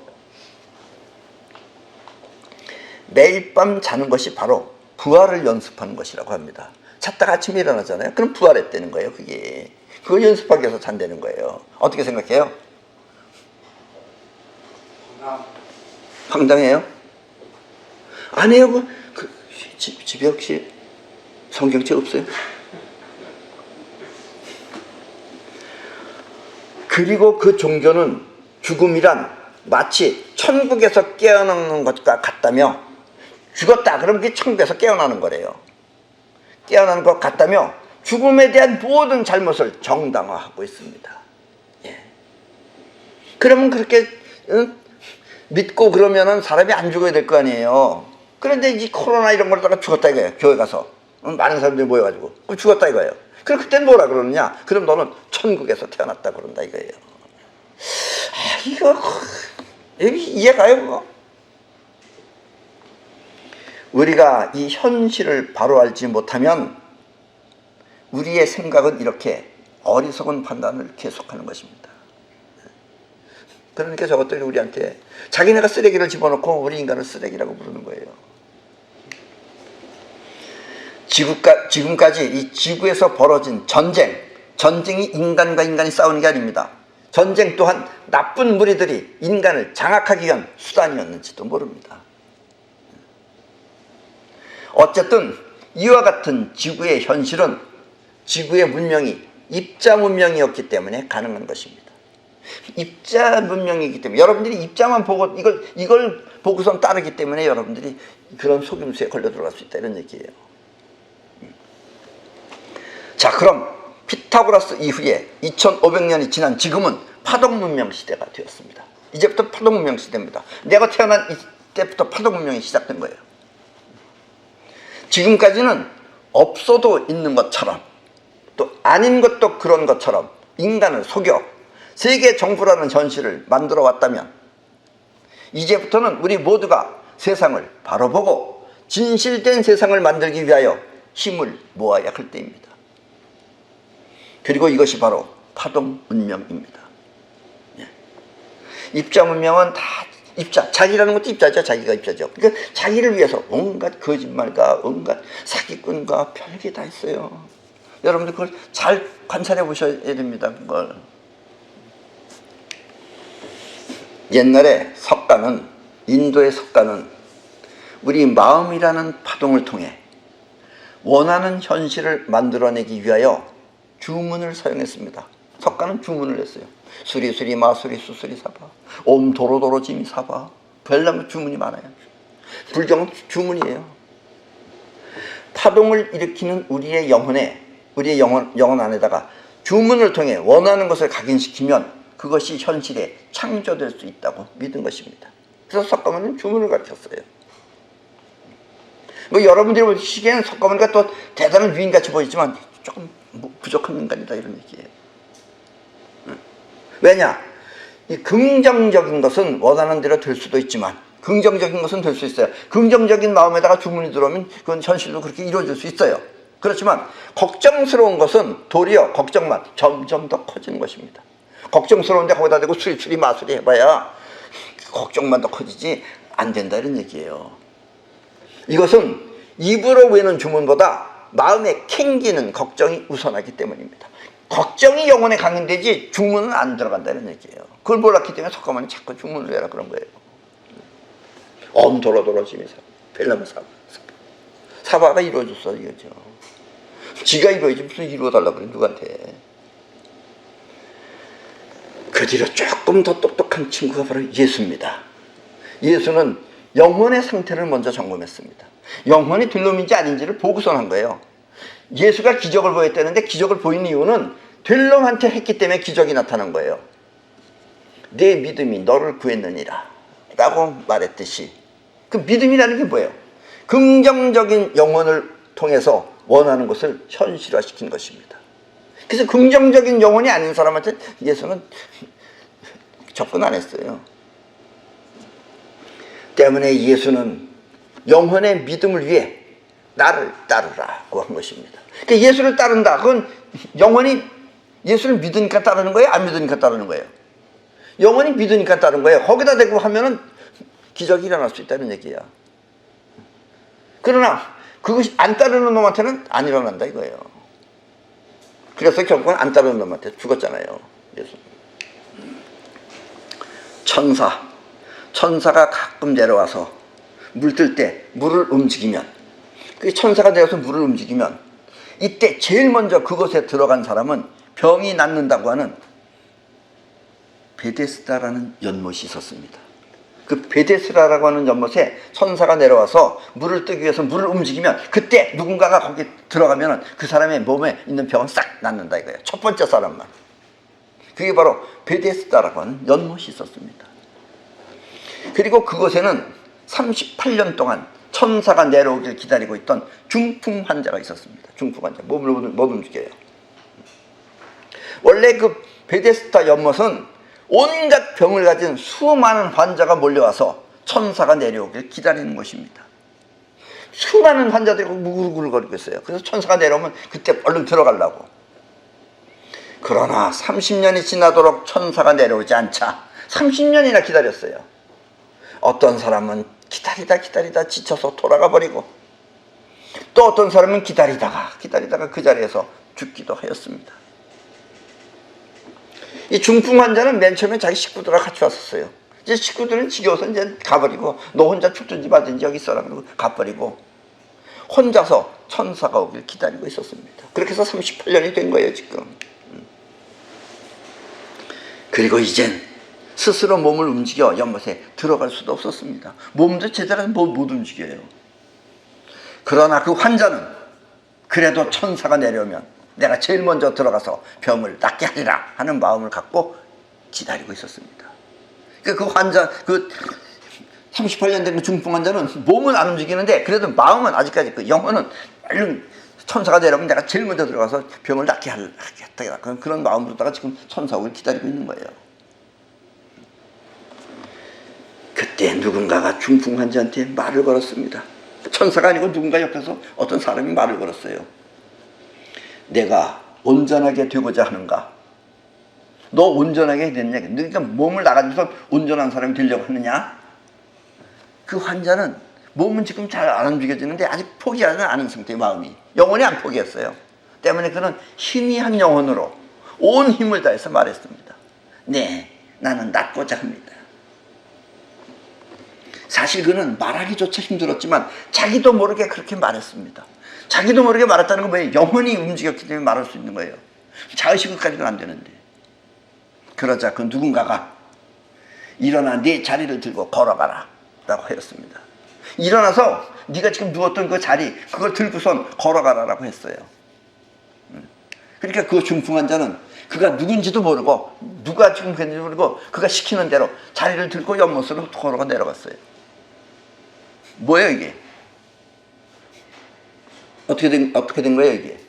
A: 매일 밤 자는 것이 바로 부활을 연습하는 것이라고 합니다. 잤다가 아침에 일어나잖아요. 그럼 부활했다는 거예요. 그게 그걸 연습하기 위해서 잔다는 거예요. 어떻게 생각해요? 황당해요? 아니에요. 집에 혹시 성경책 없어요? 그리고 그 종교는 죽음이란 마치 천국에서 깨어나는 것과 같다며, 죽었다 그러면 그게 천국에서 깨어나는 거래요. 깨어나는 것 같다며 죽음에 대한 모든 잘못을 정당화하고 있습니다. 예. 그러면 그렇게 믿고 그러면은 사람이 안 죽어야 될 거 아니에요. 그런데 이 코로나 이런 거다가 죽었다 이거예요. 교회 가서 많은 사람들이 모여가지고 그럼 죽었다 이거예요. 그럼 그때는 뭐라 그러느냐? 그럼 너는 천국에서 태어났다 그런다 이거예요. 이거 이해가요 그거? 우리가 이 현실을 바로 알지 못하면 우리의 생각은 이렇게 어리석은 판단을 계속하는 것입니다. 그러니까 저것들이 우리한테 자기네가 쓰레기를 집어넣고 우리 인간을 쓰레기라고 부르는 거예요. 지금까지 이 지구에서 벌어진 전쟁이 인간과 인간이 싸우는 게 아닙니다. 전쟁 또한 나쁜 무리들이 인간을 장악하기 위한 수단이었는지도 모릅니다. 어쨌든 이와 같은 지구의 현실은 지구의 문명이 입자 문명이었기 때문에 가능한 것입니다. 입자 문명이기 때문에 여러분들이 입자만 보고 이걸 보고선 따르기 때문에 여러분들이 그런 속임수에 걸려 들어갈 수 있다 이런 얘기예요. 자, 그럼 피타고라스 이후에 2500년이 지난 지금은 파동 문명 시대가 되었습니다. 이제부터 파동 문명 시대입니다. 내가 태어난 이때부터 파동 문명이 시작된 거예요. 지금까지는 없어도 있는 것처럼 또 아닌 것도 그런 것처럼 인간을 속여 세계 정부라는 현실을 만들어 왔다면 이제부터는 우리 모두가 세상을 바로 보고 진실된 세상을 만들기 위하여 힘을 모아야 할 때입니다. 그리고 이것이 바로 파동 문명입니다. 입자 문명은 다 입자, 자기라는 것도 입자죠. 자기가 입자죠. 그러니까 자기를 위해서 온갖 거짓말과 온갖 사기꾼과 별게 다 있어요. 여러분들 그걸 잘 관찰해 보셔야 됩니다. 그걸. 옛날에 인도의 석가는 우리 마음이라는 파동을 통해 원하는 현실을 만들어내기 위하여 주문을 사용했습니다. 석가는 주문을 했어요. 수리수리 마수리 수수리 사바 옴 도로도로 지미 사바. 별나무 주문이 많아요. 불경은 주문이에요. 파동을 일으키는 우리의 영혼 안에다가 주문을 통해 원하는 것을 각인시키면 그것이 현실에 창조될 수 있다고 믿은 것입니다. 그래서 석가모니는 주문을 가르쳤어요. 뭐 여러분들이 보시기에는 석가모니가 또 대단한 유인같이 보이지만 조금 부족한 인간이다 이런 얘기예요. 왜냐? 이 긍정적인 것은 원하는 대로 될 수도 있지만 긍정적인 것은 될 수 있어요. 긍정적인 마음에다가 주문이 들어오면 그건 현실로 그렇게 이루어질 수 있어요. 그렇지만 걱정스러운 것은 도리어 걱정만 점점 더 커지는 것입니다. 걱정스러운데 거기다 대고 수리수리 마수리 해봐야 걱정만 더 커지지 안 된다 이런 얘기예요. 이것은 입으로 외는 주문보다 마음에 캥기는 걱정이 우선하기 때문입니다. 걱정이 영혼에 강인되지 주문은 안 들어간다는 얘기예요. 그걸 몰랐기 때문에 석가모니 자꾸 주문을 해라 그런 거예요. 엄 도로도로 지미사 펠라무사 사바가 이루어졌어 이거죠. 지가 이루어야지 무슨 이루어달라고 그래 누구한테. 그 뒤로 조금 더 똑똑한 친구가 바로 예수입니다. 예수는 영혼의 상태를 먼저 점검했습니다. 영혼이 들놈인지 아닌지를 보고선 한 거예요. 예수가 기적을 보였다는데 기적을 보인 이유는 될 놈한테 했기 때문에 기적이 나타난 거예요. 내 믿음이 너를 구했느니라 라고 말했듯이, 그 믿음이라는 게 뭐예요? 긍정적인 영혼을 통해서 원하는 것을 현실화시킨 것입니다. 그래서 긍정적인 영혼이 아닌 사람한테 예수는 접근 안 했어요. 때문에 예수는 영혼의 믿음을 위해 나를 따르라고 한 것입니다. 그러니까 예수를 따른다. 그건 영혼이 예수를 믿으니까 따르는 거예요? 안 믿으니까 따르는 거예요? 영혼이 믿으니까 따르는 거예요. 거기다 대고 하면은 기적이 일어날 수 있다는 얘기야. 그러나 그것이 안 따르는 놈한테는 안 일어난다 이거예요. 그래서 결국은 안 따르는 놈한테 죽었잖아요. 예수. 천사가 가끔 내려와서 물들 때 물을 움직이면, 그 천사가 내려와서 물을 움직이면 이때 제일 먼저 그곳에 들어간 사람은 병이 낫는다고 하는 베데스다라는 연못이 있었습니다. 그 베데스다라고 하는 연못에 천사가 내려와서 물을 뜨기 위해서 물을 움직이면 그때 누군가가 거기 들어가면 그 사람의 몸에 있는 병은 싹 낫는다 이거예요. 첫 번째 사람만. 그게 바로 베데스다라고 하는 연못이 있었습니다. 그리고 그곳에는 38년 동안 천사가 내려오길 기다리고 있던 중풍 환자가 있었습니다. 중풍 환자. 몸을 못 움직여요. 원래 그 베데스다 연못은 온갖 병을 가진 수많은 환자가 몰려와서 천사가 내려오길 기다리는 것입니다. 수많은 환자들이 무글무글거리고 있어요. 그래서 천사가 내려오면 그때 얼른 들어가려고. 그러나 30년이 지나도록 천사가 내려오지 않자 30년이나 기다렸어요. 어떤 사람은 기다리다 지쳐서 돌아가 버리고, 또 어떤 사람은 기다리다가 그 자리에서 죽기도 하였습니다. 이 중풍 환자는 맨 처음에 자기 식구들하고 같이 왔었어요. 이제 식구들은 지겨워서 이제 가버리고, 너 혼자 죽든지 말든지 여기 있어라 그러고 가버리고, 혼자서 천사가 오길 기다리고 있었습니다. 그렇게 해서 38년이 된 거예요 지금. 그리고 이젠 스스로 몸을 움직여 연못에 들어갈 수도 없었습니다. 몸도 제대로 못 움직여요. 그러나 그 환자는 그래도 천사가 내려오면 내가 제일 먼저 들어가서 병을 낫게 하리라 하는 마음을 갖고 기다리고 있었습니다. 그 환자, 그 38년 된 중풍 환자는 몸은 안 움직이는데 그래도 마음은 아직까지, 그 영혼은 얼른 천사가 내려오면 내가 제일 먼저 들어가서 병을 낫게 하겠다, 그런 마음으로다가 지금 천사 오길 기다리고 있는 거예요. 그때 누군가가 중풍 환자한테 말을 걸었습니다. 천사가 아니고 누군가 옆에서 어떤 사람이 말을 걸었어요. 내가 온전하게 되고자 하는가? 너 온전하게 됐냐? 그러니까 몸을 나가면서 온전한 사람이 되려고 하느냐? 그 환자는 몸은 지금 잘 안 움직여지는데 아직 포기하지 않은 상태의 마음이, 영혼이 안 포기했어요. 때문에 그는 희미한 영혼으로 온 힘을 다해서 말했습니다. 네, 나는 낫고자 합니다. 사실 그는 말하기조차 힘들었지만 자기도 모르게 그렇게 말했습니다. 자기도 모르게 말했다는 건 뭐예요? 영혼이 움직였기 때문에 말할 수 있는 거예요. 자의식까지는 안 되는데. 그러자 그 누군가가 일어나 네 자리를 들고 걸어가라 라고 하였습니다. 일어나서 네가 지금 누웠던 그 자리, 그걸 들고선 걸어가라라고 했어요. 그러니까 그 중풍 환자는 그가 누군지도 모르고, 누가 지금 그랬는지 모르고, 그가 시키는 대로 자리를 들고 연못으로 걸어가 내려갔어요. 뭐예요 이게? 어떻게 된 거예요 이게?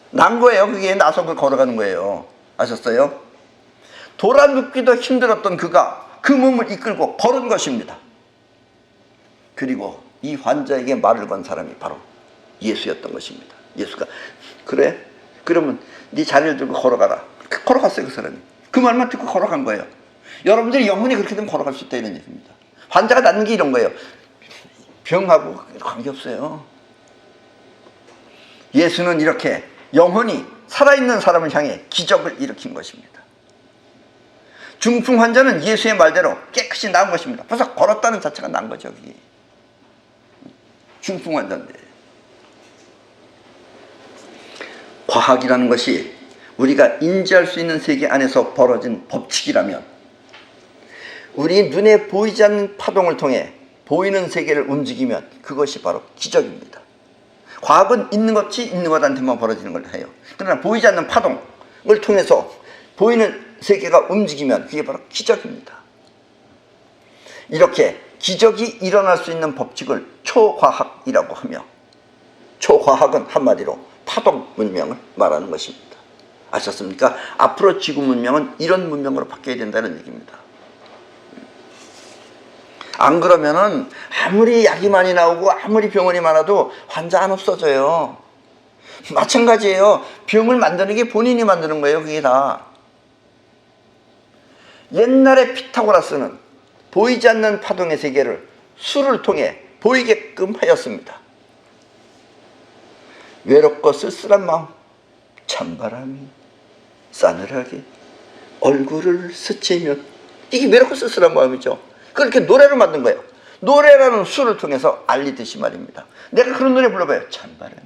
A: 난 거예요. 그게 나서 걸어가는 거예요. 아셨어요? 돌아 눕기도 힘들었던 그가 그 몸을 이끌고 걸은 것입니다. 그리고 이 환자에게 말을 건 사람이 바로 예수였던 것입니다. 예수가 그래? 그러면 네 자리를 들고 걸어가라. 걸어갔어요 그 사람이. 그 말만 듣고 걸어간 거예요. 여러분들이 영혼이 그렇게 되면 걸어갈 수 있다 이런 얘기입니다. 환자가 낫는 게 이런 거예요. 병하고 관계없어요. 예수는 이렇게 영혼이 살아있는 사람을 향해 기적을 일으킨 것입니다. 중풍 환자는 예수의 말대로 깨끗이 나은 것입니다. 벌써 걸었다는 자체가 난 거죠. 그게. 중풍 환자인데. 과학이라는 것이 우리가 인지할 수 있는 세계 안에서 벌어진 법칙이라면, 우리 눈에 보이지 않는 파동을 통해 보이는 세계를 움직이면 그것이 바로 기적입니다. 과학은 있는 것이 있는 것한테만 벌어지는 걸 해요. 그러나 보이지 않는 파동을 통해서 보이는 세계가 움직이면 그게 바로 기적입니다. 이렇게 기적이 일어날 수 있는 법칙을 초과학이라고 하며, 초과학은 한마디로 파동 문명을 말하는 것입니다. 아셨습니까? 앞으로 지구 문명은 이런 문명으로 바뀌어야 된다는 얘기입니다. 안 그러면은 아무리 약이 많이 나오고 아무리 병원이 많아도 환자 안 없어져요. 마찬가지예요. 병을 만드는 게 본인이 만드는 거예요. 그게 다. 옛날에 피타고라스는 보이지 않는 파동의 세계를 수를 통해 보이게끔 하였습니다. 외롭고 쓸쓸한 마음, 찬바람이 싸늘하게 얼굴을 스치면, 이게 외롭고 쓸쓸한 마음이죠. 그렇게 노래를 만든 거예요. 노래라는 수를 통해서 알리듯이 말입니다. 내가 그런 노래 불러봐요. 찬바람이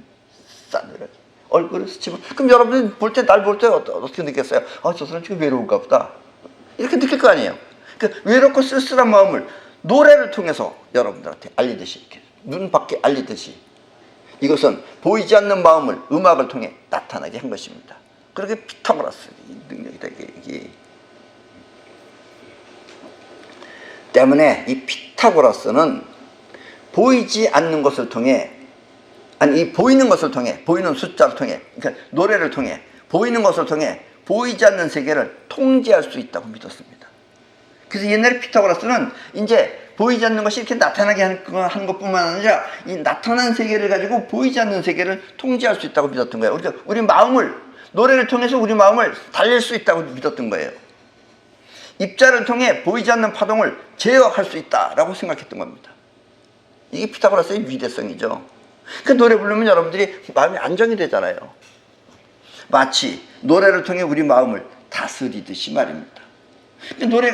A: 싸늘하게 얼굴을 스치면. 그럼 여러분이 볼 때, 날 볼 때 어떻게 느꼈어요? 아, 저 사람 지금 외로운가 보다. 이렇게 느낄 거 아니에요. 그러니까 외롭고 쓸쓸한 마음을 노래를 통해서 여러분들한테 알리듯이, 이렇게 눈 밖에 알리듯이, 이것은 보이지 않는 마음을 음악을 통해 나타나게 한 것입니다. 그렇게 피타고라스 능력이다, 이게. 때문에 이 피타고라스는 보이지 않는 것을 통해, 아니, 이 보이는 것을 통해, 보이는 숫자를 통해, 그러니까 노래를 통해, 보이는 것을 통해 보이지 않는 세계를 통제할 수 있다고 믿었습니다. 그래서 옛날에 피타고라스는 이제 보이지 않는 것이 이렇게 나타나게 하는 것뿐만 아니라 이 나타난 세계를 가지고 보이지 않는 세계를 통제할 수 있다고 믿었던 거예요. 그러니까 우리 마음을, 노래를 통해서 우리 마음을 달랠 수 있다고 믿었던 거예요. 입자를 통해 보이지 않는 파동을 제어할 수 있다라고 생각했던 겁니다. 이게 피타고라스의 위대성이죠. 그 노래 부르면 여러분들이 마음이 안정이 되잖아요. 마치 노래를 통해 우리 마음을 다스리듯이 말입니다. 노래,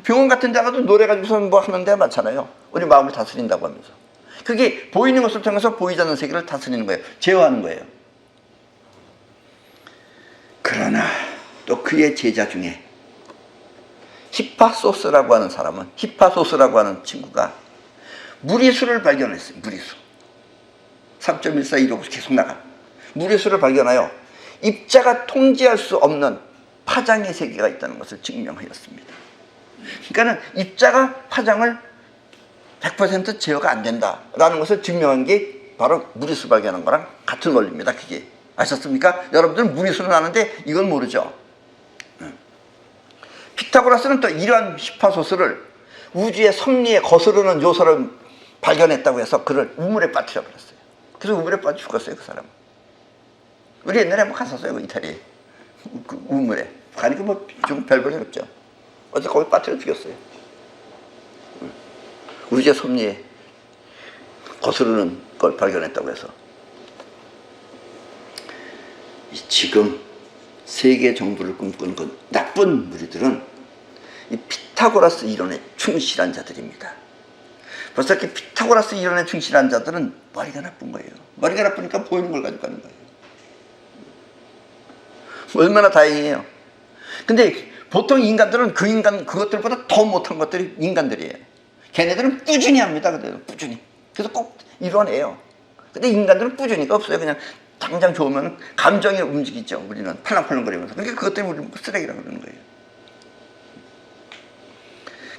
A: 병원 같은 데 가도 노래 가지고서 뭐 하는 데 많잖아요. 우리 마음을 다스린다고 하면서. 그게 보이는 것을 통해서 보이지 않는 세계를 다스리는 거예요. 제어하는 거예요. 그러나 또 그의 제자 중에 히파소스라고 하는 사람은, 히파소스라고 하는 친구가 무리수를 발견했어요. 무리수. 3.1415 계속 나가. 무리수를 발견하여 입자가 통제할 수 없는 파장의 세계가 있다는 것을 증명하였습니다. 그러니까는 입자가 파장을 100% 제어가 안 된다라는 것을 증명한 게 바로 무리수 발견한 거랑 같은 원리입니다. 그게. 아셨습니까? 여러분들은 무리수는 아는데 이건 모르죠. 피타고라스는 또 이러한 히파소스를 우주의 섭리에 거스르는 요소를 발견했다고 해서 그를 우물에 빠뜨려 버렸어요. 그래서 우물에 빠져 죽었어요, 그 사람은. 우리 옛날에 한번 갔었어요, 그 이탈리아에. 그 우물에. 가니까 뭐 좀 별볼일 없죠. 어제 거기 빠뜨려 죽였어요. 우주의 섭리에 거스르는 걸 발견했다고 해서. 지금 세계 정부를 꿈꾸는 그 나쁜 무리들은 이 피타고라스 이론에 충실한 자들입니다. 벌써 이렇게 피타고라스 이론에 충실한 자들은 머리가 나쁜 거예요. 머리가 나쁘니까 보이는 걸 가지고 가는 거예요. 얼마나 다행이에요. 근데 보통 인간들은 그것들보다 더 못한 것들이 인간들이에요. 걔네들은 꾸준히 합니다. 그대로 꾸준히. 그래서 꼭 이뤄내요. 근데 인간들은 꾸준히가 없어요. 그냥 당장 좋으면 감정이 움직이죠. 우리는 팔랑팔랑거리면서. 그러니까 그것 때문에 우리는 쓰레기라고 그러는 거예요.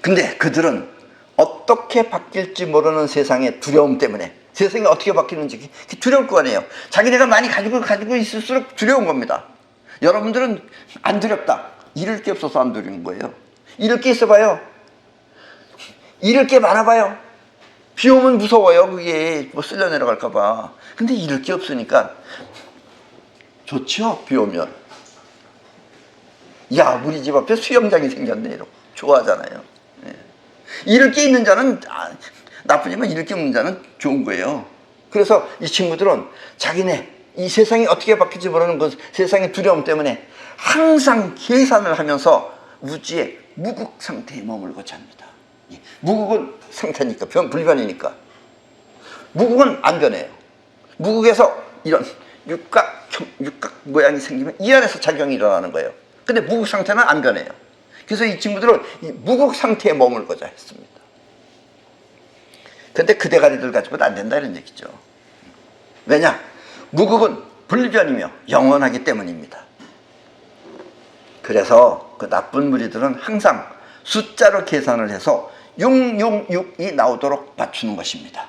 A: 근데 그들은 어떻게 바뀔지 모르는 세상의 두려움 때문에, 세상이 어떻게 바뀌는지 두려울 거 아니에요. 자기네가 많이 가지고 있을수록 두려운 겁니다. 여러분들은 안 두렵다. 잃을 게 없어서 안 두려운 거예요. 잃을 게 있어봐요. 잃을 게 많아봐요. 비 오면 무서워요. 그게 뭐 쓸려 내려갈까봐. 근데 잃을 게 없으니까 좋죠. 비 오면. 야, 우리 집 앞에 수영장이 생겼네. 이러고 좋아하잖아요. 예. 잃을 게 있는 자는 나쁘지만 잃을 게 없는 자는 좋은 거예요. 그래서 이 친구들은 자기네 이 세상이 어떻게 바뀔지 모르는 그 세상의 두려움 때문에 항상 계산을 하면서 우주의 무국 상태에 머물고 잡니다. 무국은 상태니까, 불변이니까. 무국은 안 변해요. 무국에서 이런 육각 육각 모양이 생기면 이 안에서 작용이 일어나는 거예요. 근데 무극 상태는 안 변해요. 그래서 이 친구들은 이 무극 상태에 머물고자 했습니다. 근데 그 대가리들 가지고는 안 된다 이런 얘기죠. 왜냐? 무극은 불변이며 영원하기 때문입니다. 그래서 그 나쁜 무리들은 항상 숫자로 계산을 해서 666이 나오도록 맞추는 것입니다.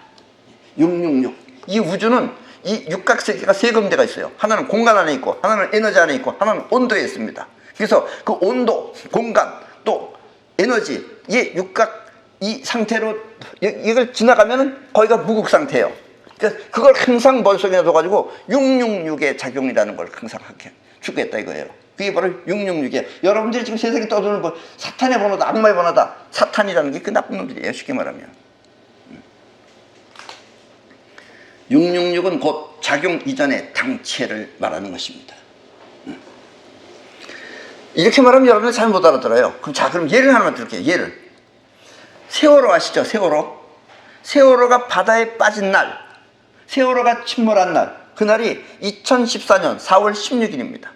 A: 666. 이 우주는 이 육각세계가 세 군데가 있어요. 하나는 공간 안에 있고, 하나는 에너지 안에 있고, 하나는 온도에 있습니다. 그래서 그 온도, 공간, 또 에너지, 이 육각 이 상태로 이걸 지나가면은 거기가 무극 상태예요. 그러니까 그걸 항상 머릿속에 둬가지고 666의 작용이라는 걸 항상 하게 추구했다 이거예요. 그게 바로 666이에요. 여러분들이 지금 세상에 떠도는 거 사탄의 번호다, 악마의 번호다. 사탄이라는 게 그 나쁜 놈들이에요. 쉽게 말하면. 666은 곧 작용 이전의 당체를 말하는 것입니다. 이렇게 말하면 여러분들 잘 못 알아들어요. 그럼 예를 하나만 들을게요. 예를. 세월호 아시죠? 세월호. 세월호가 바다에 빠진 날, 세월호가 침몰한 날, 그날이 2014년 4월 16일입니다.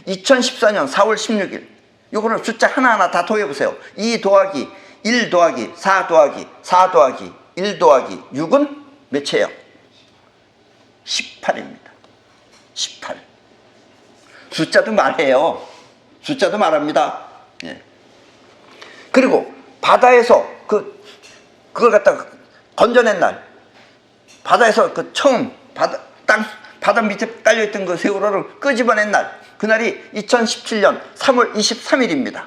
A: 2014년 4월 16일. 요거는 숫자 하나하나 다 더해보세요. 2 더하기 1 더하기 4 더하기 4 더하기 1 더하기 6은 몇이에요? 18입니다. 18. 숫자도 말해요. 숫자도 말합니다. 예. 그리고 바다에서 그걸 갖다가 건져낸 날, 바다에서 그 처음 바다 밑에 깔려있던 그 세월호를 끄집어낸 날, 그날이 2017년 3월 23일입니다.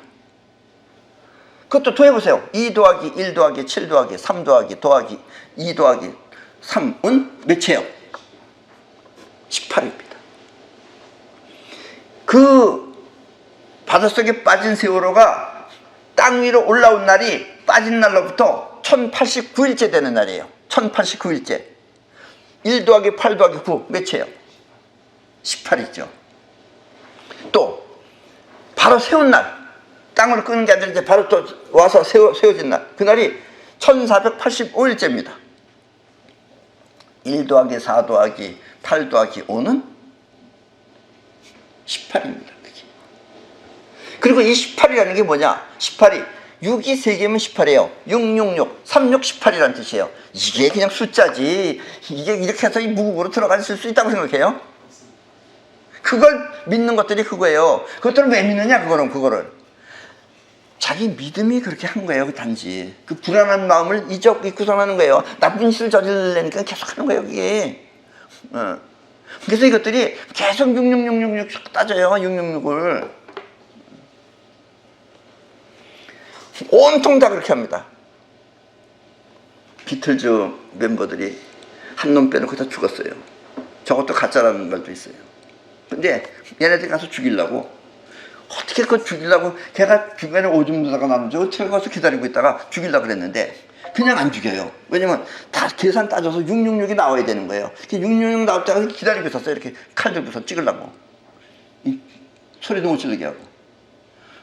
A: 그것도 더해보세요. 2 더하기 1 더하기 7 더하기 3 더하기 2 더하기 3은 몇이에요? 18입니다. 그 바닷속에 빠진 세월호가 땅 위로 올라온 날이 빠진 날로부터 1089일째 되는 날이에요. 1089일째. 1 더하기 8 더하기 9 몇이에요? 18이죠. 또 바로 세운 날, 땅으로 끄는 게 아니라 이제 바로 또 와서 세워진 날, 그날이 1485일째입니다. 1 더하기 4 더하기 8 더하기 5는 18입니다. 그리고 이 18이라는 게 뭐냐? 18이 6이 3개면 18이에요. 666, 36, 18이라는 뜻이에요. 이게 그냥 숫자지. 이게 이렇게 해서 이 무국으로 들어갈 수 있다고 생각해요? 그걸 믿는 것들이 그거예요. 그것들을 왜 믿느냐? 그거를. 자기 믿음이 그렇게 한 거예요. 단지. 그 불안한 마음을 구성하는 거예요. 나쁜 짓을 저지르려니까 계속 하는 거예요. 그게. 그래서 이것들이 계속 66666 따져요. 666을. 온통 다 그렇게 합니다. 비틀즈 멤버들이 한 놈 빼놓고 다 죽었어요. 저것도 가짜라는 말도 있어요. 근데 얘네들이 가서 죽이려고, 어떻게 그걸 죽이려고, 걔가 중간에 오줌 누다가 나는지 어떻게 가서 기다리고 있다가 죽이려고 그랬는데 그냥 안 죽여요. 왜냐면 다 계산 따져서 666이 나와야 되는 거예요. 666 나올 때까지 기다리고 있었어요. 이렇게 칼 들고서 찍으려고. 소리도 못 지르게 하고.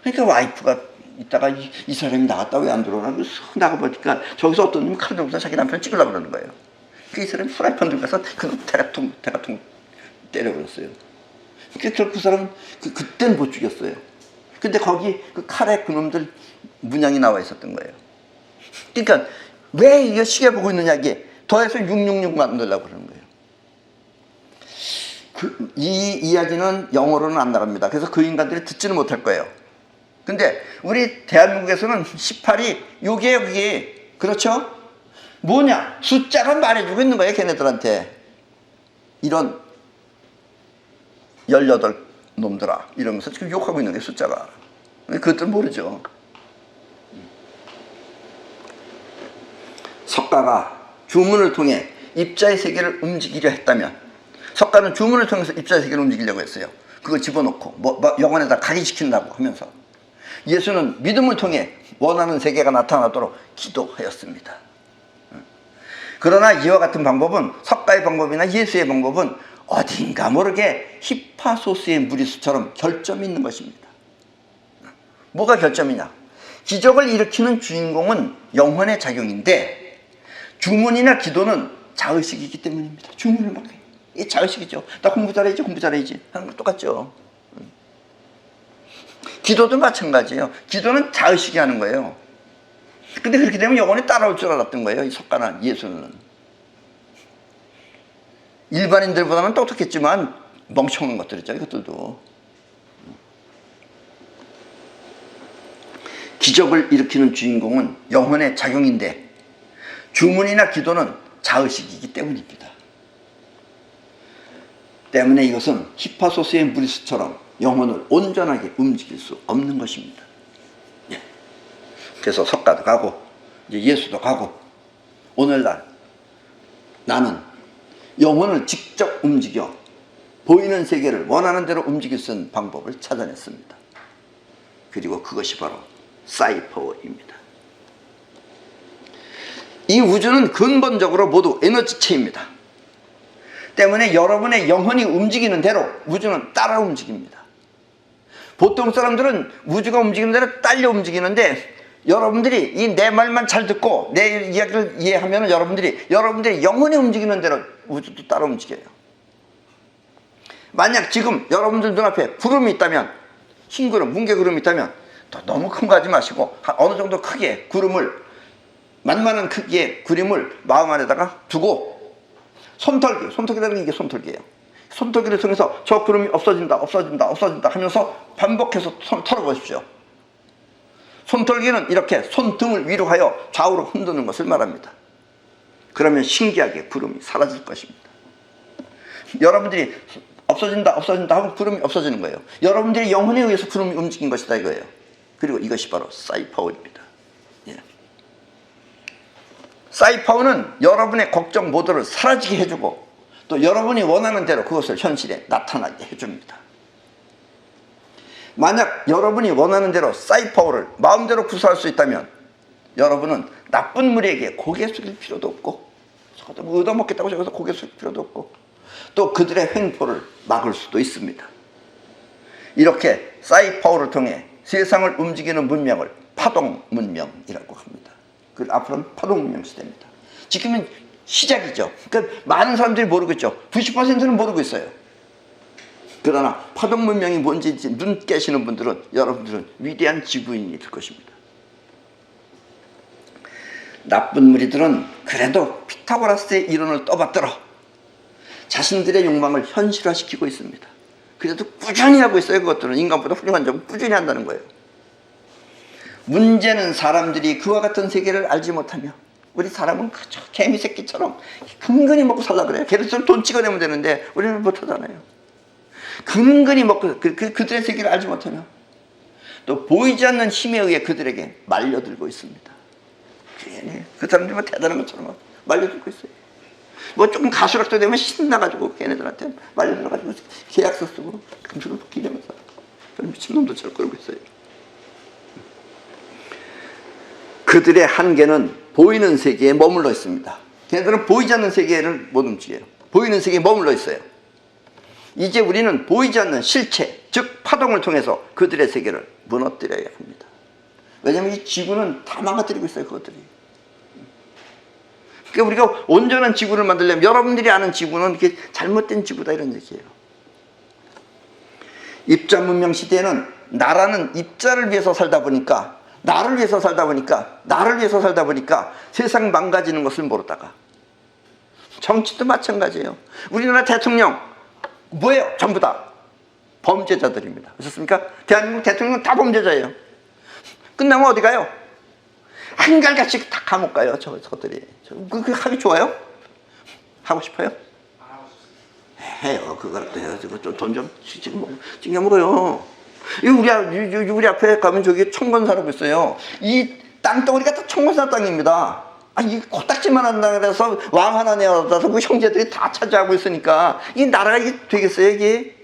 A: 그러니까 와이프가 이따가 이 사람이 나갔다 왜 안 들어오나? 나가보니까 저기서 어떤 놈이 칼 들고서 자기 남편을 찍으려고 그러는 거예요. 이 사람이 프라이팬 들고 가서 그거 대가통 때려버렸어요. 그래서 그 사람은 그때는 못 죽였어요. 근데 거기 그 칼에 그놈들 문양이 나와 있었던 거예요. 그러니까 왜 이게 시계 보고 있느냐, 이게 더해서 666 만들려고 그러는 거예요. 이 이야기는 영어로는 안 나갑니다. 그래서 그 인간들이 듣지는 못할 거예요. 근데 우리 대한민국에서는 18이 요게 그게 그렇죠? 뭐냐? 숫자가 말해주고 있는 거예요. 걔네들한테. 이런 18놈들아 이러면서 지금 욕하고 있는 게 숫자가. 그것들 모르죠. 석가가 주문을 통해 입자의 세계를 움직이려 했다면, 석가는 주문을 통해서 입자의 세계를 움직이려고 했어요. 그거 집어넣고 영혼에다 각인시킨다고 하면서, 예수는 믿음을 통해 원하는 세계가 나타나도록 기도하였습니다. 그러나 이와 같은 방법은, 석가의 방법이나 예수의 방법은 어딘가 모르게 히파소스의 무리수처럼 결점이 있는 것입니다. 뭐가 결점이냐? 기적을 일으키는 주인공은 영혼의 작용인데 주문이나 기도는 자의식이기 때문입니다. 주문을 막 해요. 이게 자의식이죠. 나 공부 잘해야지, 공부 잘해야지 하는 거 똑같죠. 기도도 마찬가지예요. 기도는 자의식이 하는 거예요. 근데 그렇게 되면 영혼이 따라올 줄 알았던 거예요. 이 석가나 예수는. 일반인들보다는 똑똑했지만 멍청한 것들이죠. 이것들도. 기적을 일으키는 주인공은 영혼의 작용인데 주문이나 기도는 자의식이기 때문입니다. 때문에 이것은 히파소스의 무리수처럼 영혼을 온전하게 움직일 수 없는 것입니다. 예. 그래서 석가도 가고 이제 예수도 가고 오늘날 나는 영혼을 직접 움직여 보이는 세계를 원하는 대로 움직일 수 있는 방법을 찾아냈습니다. 그리고 그것이 바로 사이퍼워입니다. 이 우주는 근본적으로 모두 에너지체입니다. 때문에 여러분의 영혼이 움직이는 대로 우주는 따라 움직입니다. 보통 사람들은 우주가 움직이는 대로 딸려 움직이는데 여러분들이 이 내 말만 잘 듣고 내 이야기를 이해하면 여러분들이 영혼이 움직이는 대로 우주도 따라 움직여요. 만약 지금 여러분들 눈앞에 구름이 있다면, 흰 구름, 뭉게 구름이 있다면 너무 큰 거 하지 마시고 어느 정도 크기의 구름을, 만만한 크기의 그림을 마음 안에다가 두고 손털기라는 게 이게 손털기예요. 손털기를 통해서 저 구름이 없어진다 하면서 반복해서 털어보십시오. 손털기는 이렇게 손등을 위로 하여 좌우로 흔드는 것을 말합니다. 그러면 신기하게 구름이 사라질 것입니다. 여러분들이 없어진다 하면 구름이 없어지는 거예요. 여러분들이 영혼에 의해서 구름이 움직인 것이다 이거예요. 그리고 이것이 바로 사이파워입니다. 예. 사이파워는 여러분의 걱정 모두를 사라지게 해주고 또 여러분이 원하는 대로 그것을 현실에 나타나게 해줍니다. 만약 여러분이 원하는 대로 사이파워를 마음대로 구사할 수 있다면 여러분은 나쁜 무리에게 고개 숙일 필요도 없고 얻어먹겠다고 저기서 고개 숙일 필요도 없고 또 그들의 횡포를 막을 수도 있습니다. 이렇게 사이파워를 통해 세상을 움직이는 문명을 파동 문명이라고 합니다. 그 앞으로는 파동 문명 시대입니다. 지금은 시작이죠. 그러니까 많은 사람들이 모르겠죠. 90%는 모르고 있어요. 그러나 파동 문명이 뭔지 눈 깨시는 분들은 여러분들은 위대한 지구인이 될 것입니다. 나쁜 무리들은 그래도 피타고라스의 이론을 떠받들어 자신들의 욕망을 현실화시키고 있습니다. 그래도 꾸준히 하고 있어요. 그것들은 인간보다 훌륭한 점은 꾸준히 한다는 거예요. 문제는 사람들이 그와 같은 세계를 알지 못하며 우리 사람은 그저 개미새끼처럼 근근히 먹고 살라 그래요. 걔들처럼 돈 찍어내면 되는데 우리는 못하잖아요. 근근히 먹고 그들의 세계를 알지 못하며 또 보이지 않는 힘에 의해 그들에게 말려들고 있습니다. 그 사람들이 뭐 대단한 것처럼 말려들고 있어요. 뭐 조금 가수락도 되면 신나가지고 걔네들한테 말려들어가지고 계약서 쓰고 금수를 기대면서 미친놈들처럼 그러고 있어요. 그들의 한계는 보이는 세계에 머물러 있습니다. 걔네들은 보이지 않는 세계를 못 움직여요. 보이는 세계에 머물러 있어요. 이제 우리는 보이지 않는 실체, 즉 파동을 통해서 그들의 세계를 무너뜨려야 합니다. 왜냐하면 이 지구는 다 망가뜨리고 있어요. 그것들이. 그러니까 우리가 온전한 지구를 만들려면 여러분들이 아는 지구는 이렇게 잘못된 지구다 이런 얘기예요. 입자 문명 시대에는 나라는 입자를 위해서 살다 보니까 나를 위해서 살다 보니까 세상 망가지는 것을 모르다가 정치도 마찬가지예요. 우리나라 대통령 뭐예요? 전부 다 범죄자들입니다. 그렇습니까? 대한민국 대통령은 다 범죄자예요. 끝나면 어디 가요? 한갈같이 다 감옥 가요. 저것들이. 그게 하기 좋아요? 하고 싶어요? 해요. 그거라도 해요. 돈 좀 찡겨 먹어요. 우리 앞에 가면 저기 청건사라고 있어요. 이 땅덩어리가 다 청건사 땅입니다. 이 코딱지만한 땅에서 왕 하나 내어서 그 형제들이 다 차지하고 있으니까 이 나라가 이게 되겠어요, 이게?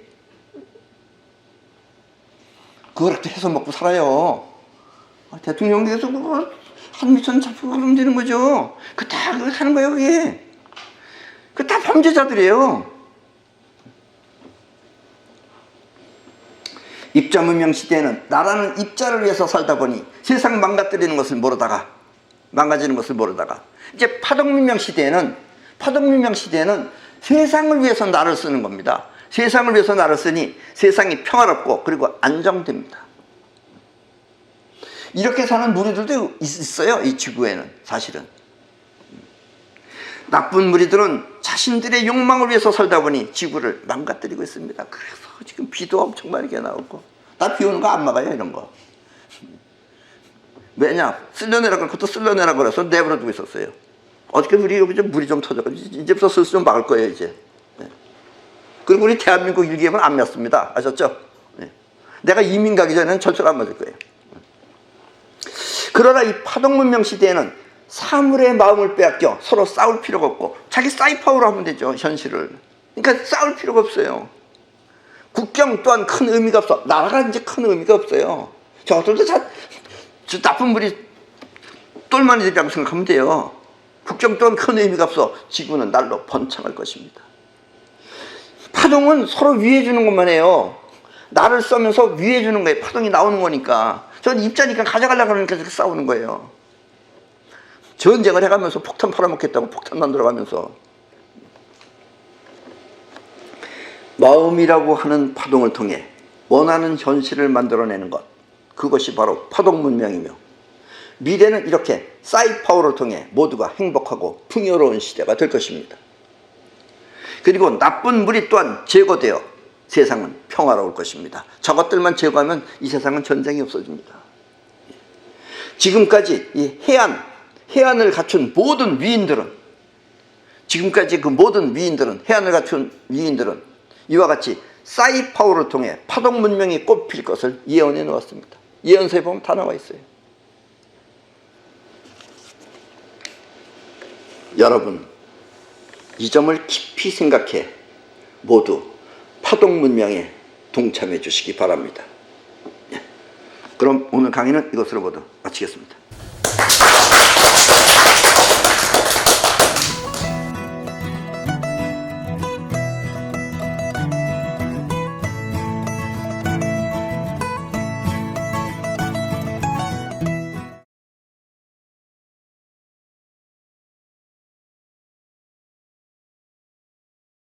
A: 그거라도 해서 먹고 살아요. 대통령께서 그거 한 미천 잡히고 그러면 되는 거죠. 그 다 그거 하는 거예요, 그게. 그 다 범죄자들이에요. 입자 문명 시대에는 나라는 입자를 위해서 살다 보니 세상 망가뜨리는 것을 망가지는 것을 모르다가 이제 파동 문명 시대에는 세상을 위해서 나를 쓰는 겁니다. 세상을 위해서 나를 쓰니 세상이 평화롭고 그리고 안정됩니다. 이렇게 사는 무리들도 있어요. 이 지구에는 사실은. 나쁜 무리들은 자신들의 욕망을 위해서 살다 보니 지구를 망가뜨리고 있습니다. 그래서 지금 비도 엄청 많이 나오고, 나 비 오는 거 안 막아요, 이런 거. 왜냐? 쓸려내라 그럴 것도 쓸려내라 그래서 내버려두고 있었어요. 어저께 우리 여기 좀 물이 좀 터져가지고 이제부터 슬슬 좀 막을 거예요, 이제. 네. 그리고 우리 대한민국 일기예보는 안 맺습니다. 아셨죠? 네. 내가 이민 가기 전에는 절대로 안 맞을 거예요. 그러나 이 파동문명 시대에는 사물의 마음을 빼앗겨 서로 싸울 필요가 없고 자기 사이파워로 하면 되죠, 현실을. 그러니까 싸울 필요가 없어요. 국경 또한 큰 의미가 없어. 나라가 이제 큰 의미가 없어요. 저것들도 저 나쁜 무리 똘마니들이라고 생각하면 돼요. 국경 또한 큰 의미가 없어. 지구는 날로 번창할 것입니다. 파동은 서로 위해 주는 것만 해요. 나를 쏘면서 위해 주는 거예요. 파동이 나오는 거니까. 전 입자니까 가져가려고 하니까 이렇게 싸우는 거예요. 전쟁을 해가면서 폭탄 팔아먹겠다고 폭탄 만들어가면서. 마음이라고 하는 파동을 통해 원하는 현실을 만들어내는 것, 그것이 바로 파동 문명이며, 미래는 이렇게 사이파워를 통해 모두가 행복하고 풍요로운 시대가 될 것입니다. 그리고 나쁜 무리 또한 제거되어 세상은 평화로울 것입니다. 저것들만 제거하면 이 세상은 전쟁이 없어집니다. 지금까지 이 해안을 갖춘 모든 위인들은, 지금까지 그 모든 위인들은, 해안을 갖춘 위인들은 이와 같이 사이파워를 통해 파동 문명이 꽃필 것을 예언해 놓았습니다. 예언서에 보면 다 나와 있어요. 여러분, 이 점을 깊이 생각해 모두 파동 문명에 동참해 주시기 바랍니다. 그럼 오늘 강의는 이것으로 모두 마치겠습니다.